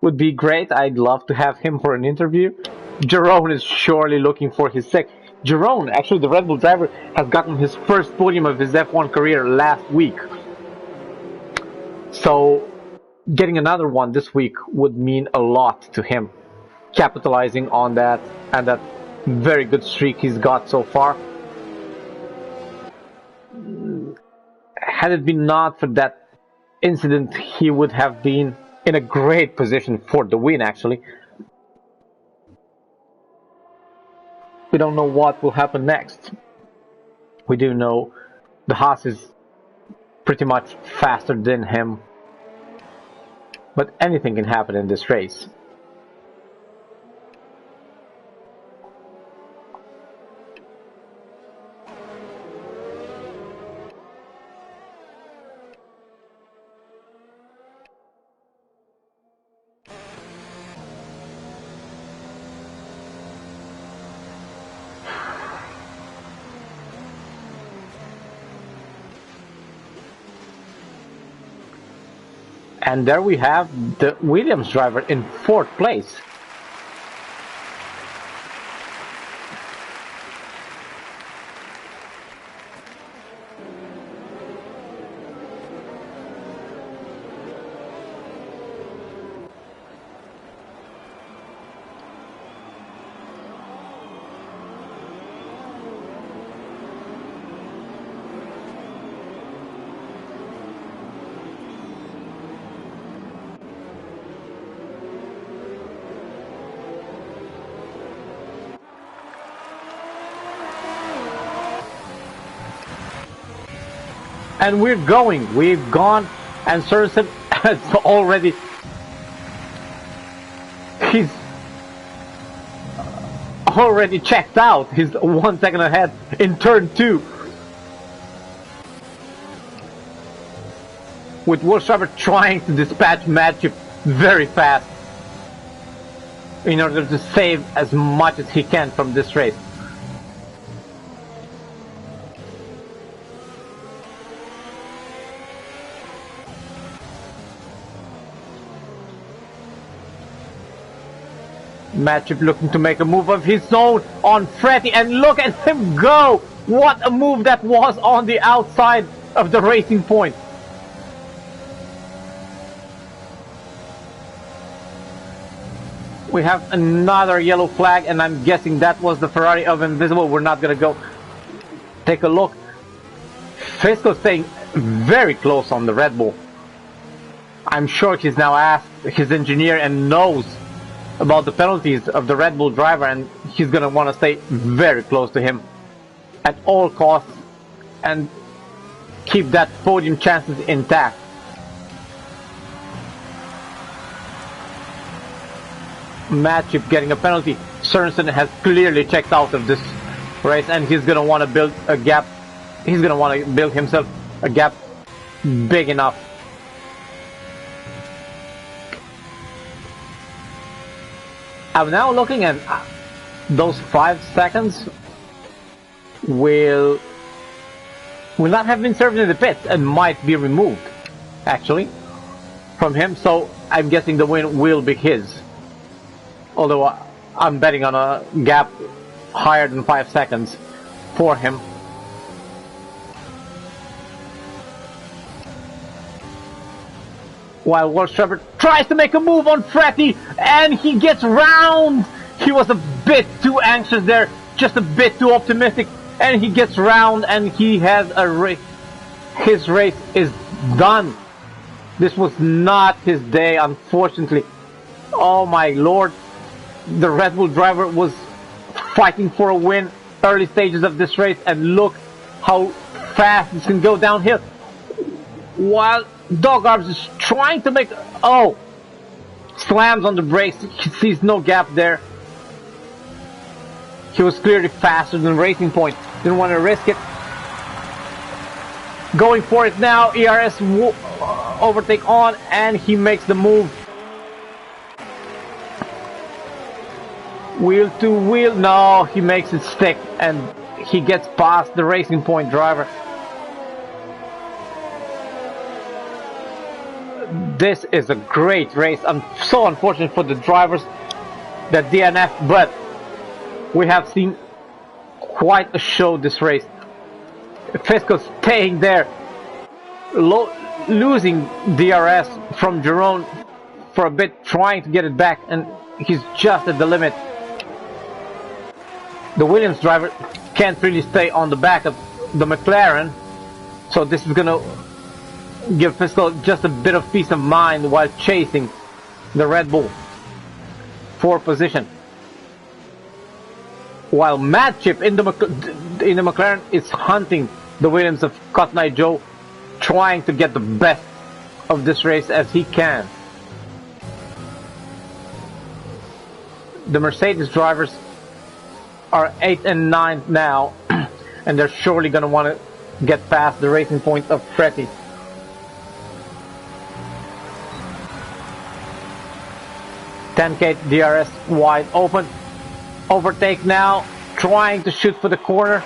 would be great. I'd love to have him for an interview. Jerome is surely looking for his sixth. Jerome, actually the Red Bull driver, has gotten his first podium of his F1 career last week. So getting another one this week would mean a lot to him, capitalizing on that and that very good streak he's got so far. Had it been not for that incident, he would have been in a great position for the win, actually. We don't know what will happen next. We do know the Haas is pretty much faster than him. But anything can happen in this race. And there we have the Williams driver in 4th place. And we've gone, and Sørensen has he's already checked out. He's 1 second ahead in turn 2. With Wolfshaber trying to dispatch Matchup very fast in order to save as much as he can from this race. Matchup looking to make a move of his own on Fretty, and look at him go! What a move that was on the outside of the racing point. We have another yellow flag, and I'm guessing that was the Ferrari of Invisible. We're not gonna go take a look. Fisco staying very close on the Red Bull. I'm sure he's now asked his engineer and knows about the penalties of the Red Bull driver, and he's gonna want to stay very close to him at all costs and keep that podium chances intact. Matchup getting a penalty. Sørensen has clearly checked out of this race, and he's gonna want to build a gap. He's gonna want to build himself a gap big enough. I'm now looking at those 5 seconds. will not have been served in the pits and might be removed, actually, from him. So I'm guessing the win will be his. Although I'm betting on a gap higher than 5 seconds for him. While World Trevor tries to make a move on Fretty, and he gets round. He was a bit too anxious there, just a bit too optimistic, and he gets round, and he has a race. His race is done. This was not his day, unfortunately. Oh my lord. The Red Bull driver was fighting for a win early stages of this race, and look how fast this can go downhill. While Dog Arms is trying to make... Oh! Slams on the brakes. He sees no gap there. He was clearly faster than Racing Point. Didn't want to risk it. Going for it now. ERS overtake on, and he makes the move. Wheel to wheel. No, he makes it stick, and he gets past the Racing Point driver. This is a great race. I'm so unfortunate for the drivers that DNF, but we have seen quite a show this race. Fisco staying there, losing DRS from Jerome for a bit, trying to get it back, and he's just at the limit. The Williams driver can't really stay on the back of the McLaren, so this is gonna give Fisco just a bit of peace of mind while chasing the Red Bull for position. While Mad Chip in the McLaren is hunting the Williams of Cotton Eye Joe, trying to get the best of this race as he can. The Mercedes drivers are 8 and 9 now, and they're surely going to want to get past the Racing Point of Fretty. .10K DRS wide open. Overtake now, trying to shoot for the corner.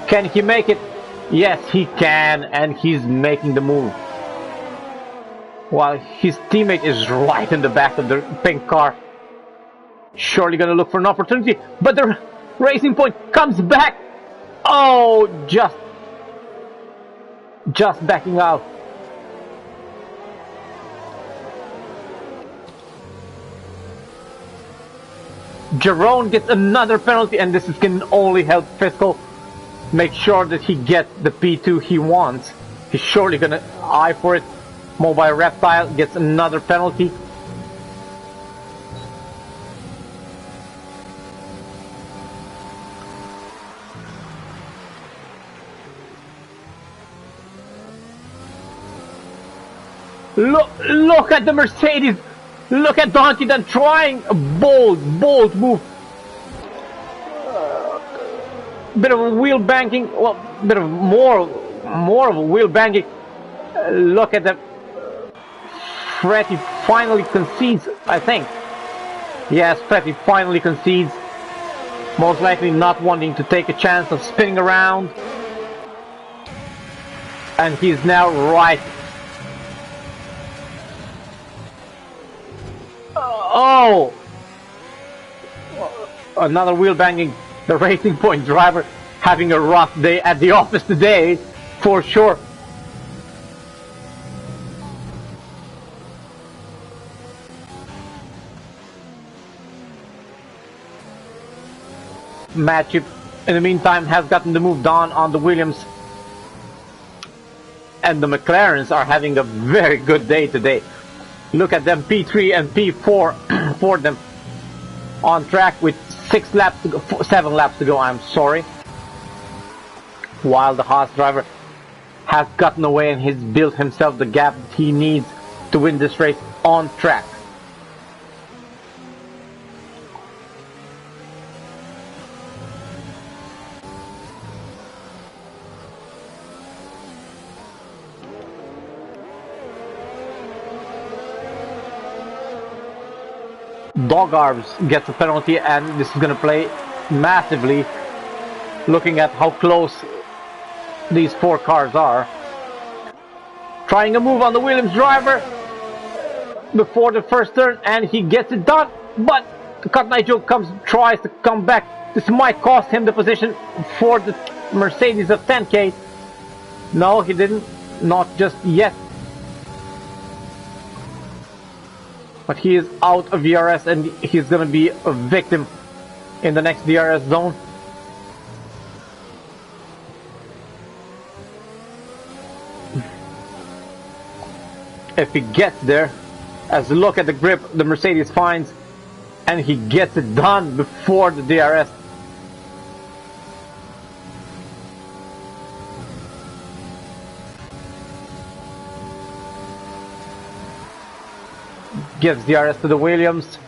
Can he make it? Yes, he can, and he's making the move. While his teammate is right in the back of the pink car. Surely gonna look for an opportunity, but the Racing Point comes back. Oh, just backing out. Jerome gets another penalty, and this can only help Fiscal make sure that he gets the P2 he wants. He's surely gonna eye for it. Mobile Reptile gets another penalty. Look at the Mercedes. Look at Donkey Dunn trying a bold move. Bit of a wheel banking, well, bit of more of a wheel banking. Look at that. Fretty finally concedes, I think. Yes, Fretty finally concedes. Most likely not wanting to take a chance of spinning around. And he's now right. Oh! Another wheel banging. The Racing Point driver having a rough day at the office today, for sure. Matchup, in the meantime, has gotten the move done on the Williams. And the McLarens are having a very good day today. Look at them, P3 and P4 for them on track with 7 laps to go, I'm sorry. While the Haas driver has gotten away and he's built himself the gap that he needs to win this race on track. Dog Arms gets a penalty, and this is going to play massively, looking at how close these four cars are. Trying a move on the Williams driver before the first turn, and he gets it done, but Nigel tries to come back. This might cost him the position for the Mercedes of 10K. No, he didn't, not just yet. But he is out of DRS, and he's going to be a victim in the next DRS zone. If he gets there, as a look at the grip the Mercedes finds, and he gets it done before the DRS. Gives DRS to the Williams.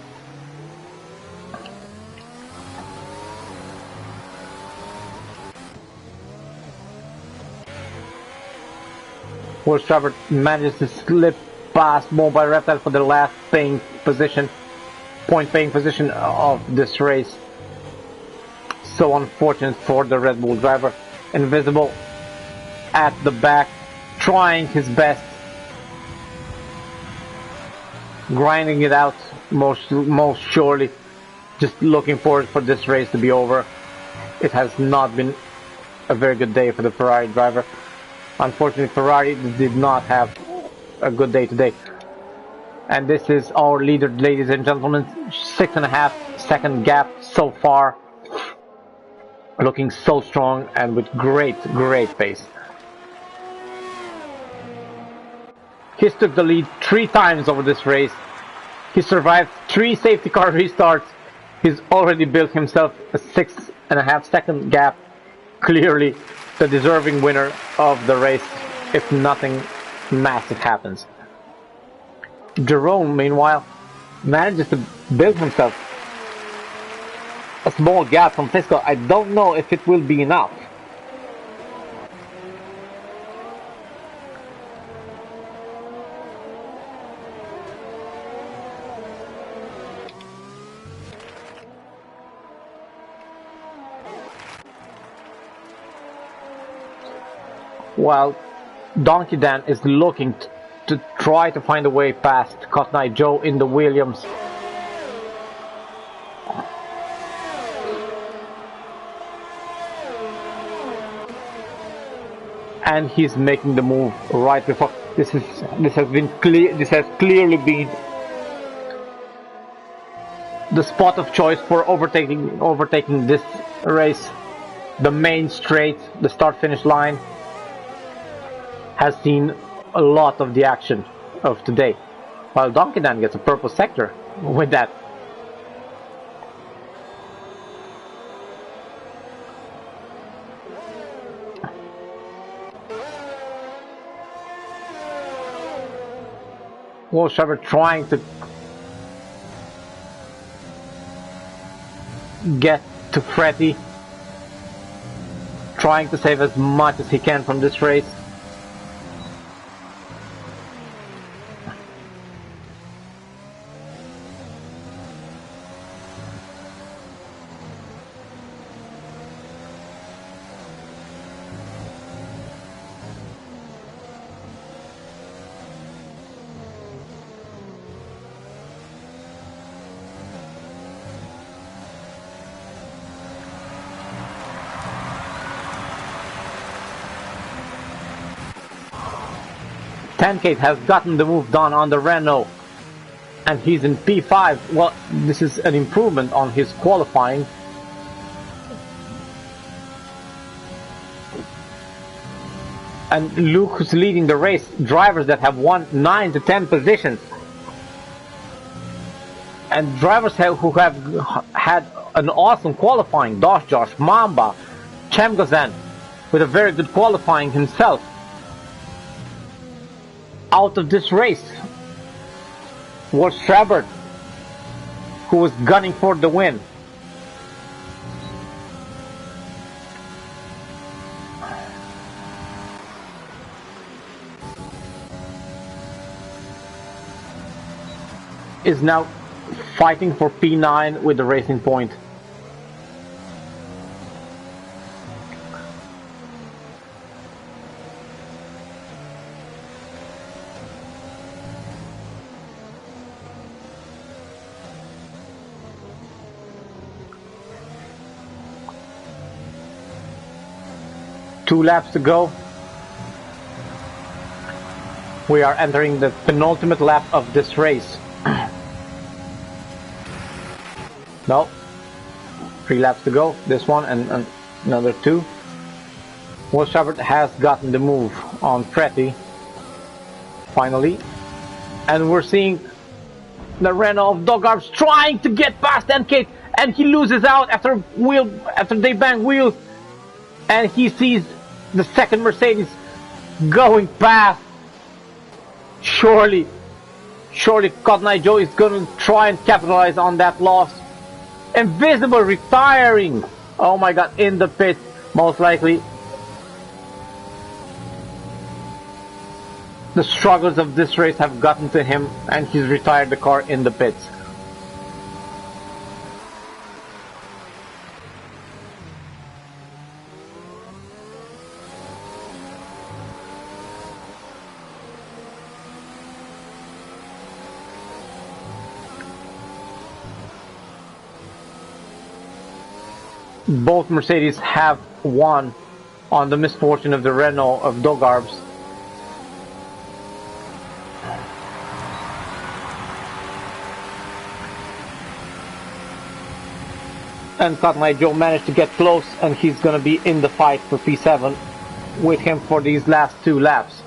Will Trevor manages to slip past Mobile Reptile for the last point paying position of this race. So unfortunate for the Red Bull driver. Invisible at the back, trying his best, grinding it out most surely, just looking forward for this race to be over. It has not been a very good day for the Ferrari driver. Unfortunately, Ferrari did not have a good day today. And this is our leader, ladies and gentlemen. 6.5 second gap so far. Looking so strong and with great pace. He's took the lead 3 times over this race. He survived 3 safety car restarts. He's already built himself a 6.5 second gap. Clearly the deserving winner of the race if nothing massive happens. Jerome, meanwhile, manages to build himself a small gap from Fiscal. I don't know if it will be enough. While Donkey Dan is looking to try to find a way past Cotton Eye Joe in the Williams. And he's making the move right before. This has clearly been the spot of choice for overtaking this race. The main straight, the start-finish line, has seen a lot of the action of today, while Donkey Dan gets a purple sector with that. Wolfshaver trying to get to Freddy, trying to save as much as he can from this race. Tankate has gotten the move done on the Renault, and he's in P5. Well, this is an improvement on his qualifying. And Luke, who's leading the race, drivers that have won 9 to 10 positions, and drivers who have had an awesome qualifying. Josh, Mamba, Chemgozan, with a very good qualifying himself, out of this race was Trevor, who was gunning for the win. Is now fighting for P9 with the Racing Point. 2 laps to go. We are entering the penultimate lap of this race. No, 3 laps to go. This one and another 2. Will Shepard has gotten the move on Pretty finally, and we're seeing the Renault of Dogarbs trying to get past MK, and he loses out after they bang wheels, and he sees the second Mercedes going past. Surely Cotton Eye Joe is going to try and capitalize on that loss. Invisible retiring. Oh my god, in the pit, most likely. The struggles of this race have gotten to him, and he's retired the car in the pits. Both Mercedes have won on the misfortune of the Renault of Dogarbs. And Cotton Eye Joe managed to get close, and he's going to be in the fight for P7 with him for these last 2 laps.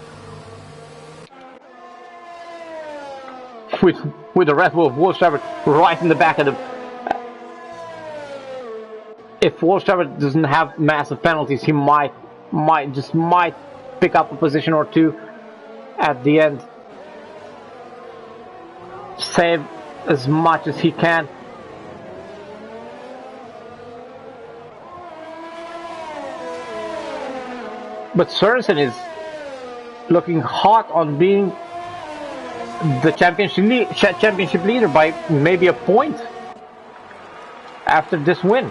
With the Red Bull of Wolf Shepard right in the back of the... If Wolf Shepard doesn't have massive penalties, he might pick up a position or 2 at the end. Save as much as he can. But Sørensen is looking hot on being the championship leader by maybe a point after this win.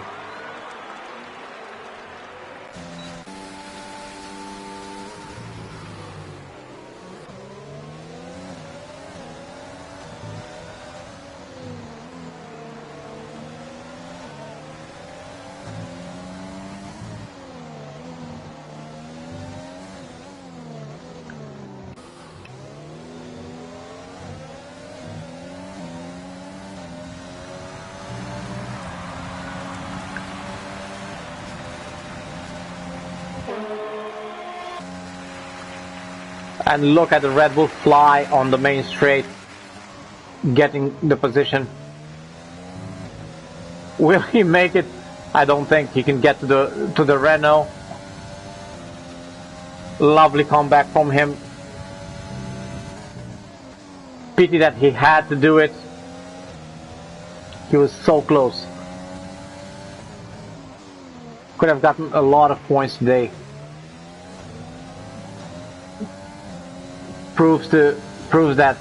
And look at the Red Bull fly on the main straight, getting the position. Will he make it? I don't think he can get to the Renault. Lovely comeback from him. Pity that he had to do it. He was so close. Could have gotten a lot of points today. Proves that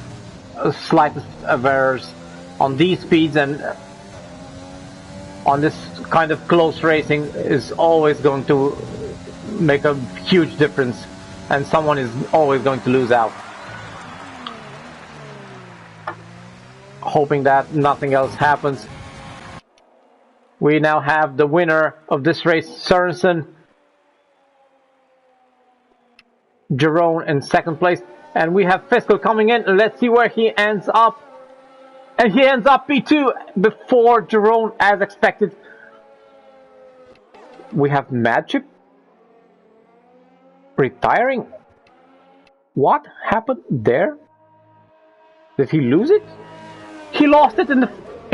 slightest of errors on these speeds and on this kind of close racing is always going to make a huge difference, and someone is always going to lose out. Hoping that nothing else happens. We now have the winner of this race, Sørensen. Jerome in second place. And we have Fiscal coming in. Let's see where he ends up. And he ends up P2 before Jerome, as expected. We have Magic retiring. What happened there? Did he lose it? He lost it in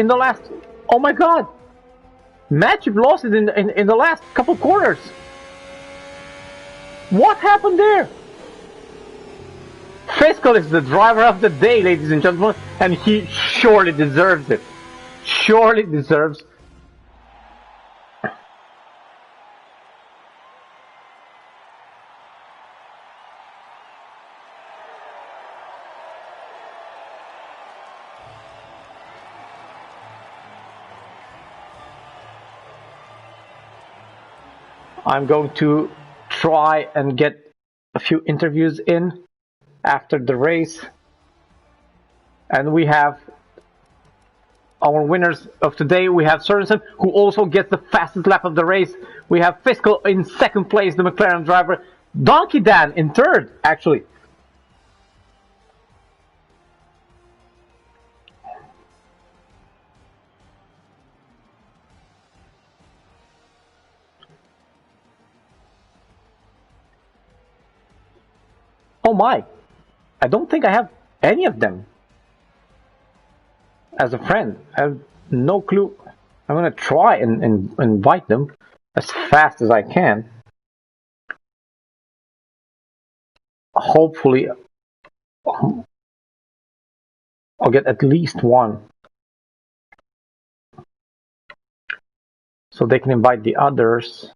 the last. Oh my God! Magic lost it in the last couple quarters. What happened there? Fiscal is the driver of the day, ladies and gentlemen, and he surely deserves it. Surely deserves. I'm going to try and get a few interviews in after the race, and we have our winners of today. We have Sorensen, who also gets the fastest lap of the race. We have Fiscal in second place, the McLaren driver. Donkey Dan in third, actually. Oh my, I don't think I have any of them as a friend. I have no clue. I'm gonna try and invite them as fast as I can. Hopefully, I'll get at least one, so they can invite the others.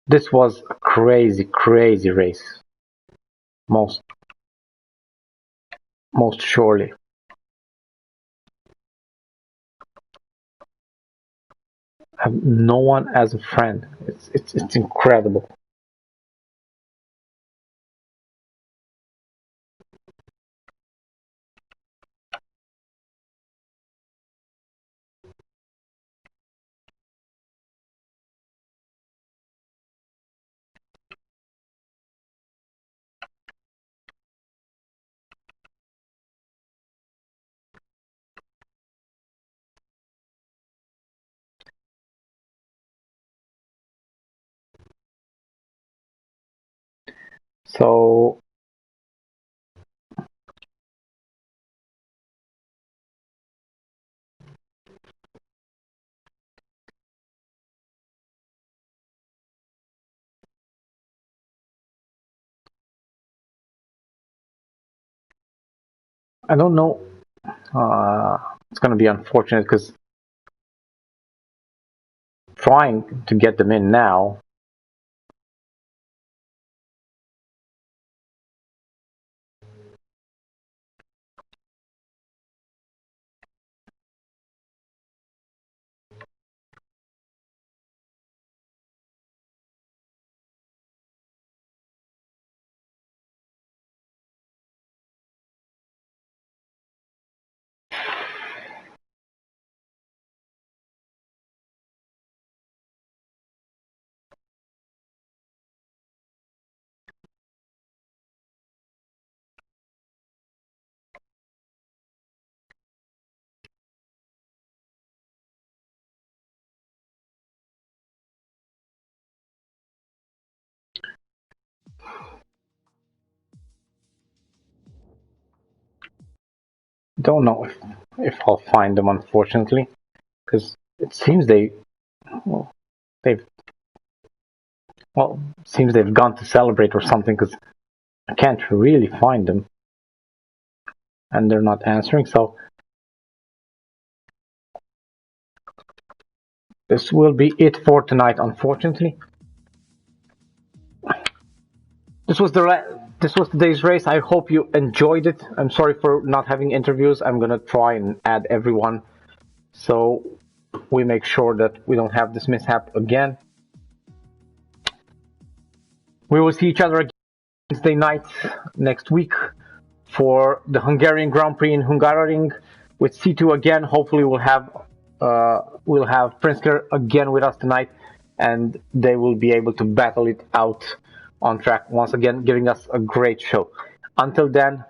This was a crazy race. Most surely. I have no one as a friend. It's incredible. So I don't know. It's gonna be unfortunate because trying to get them in now. Don't know if I'll find them, unfortunately, because it seems they've seems they've gone to celebrate or something, because I can't really find them, and they're not answering. So this will be it for tonight, unfortunately. This was today's race. I hope you enjoyed it. I'm sorry for not having interviews. I'm gonna try and add everyone so we make sure that we don't have this mishap again. We will see each other again Wednesday night next week for the Hungarian Grand Prix in Hungaroring with C2 again. Hopefully we'll have Prinsker again with us tonight, and they will be able to battle it out on track once again, giving us a great show. Until then,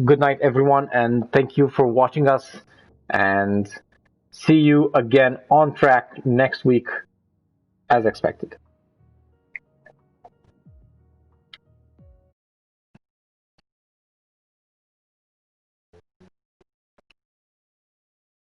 good night everyone, and thank you for watching us, and see you again on track next week as expected.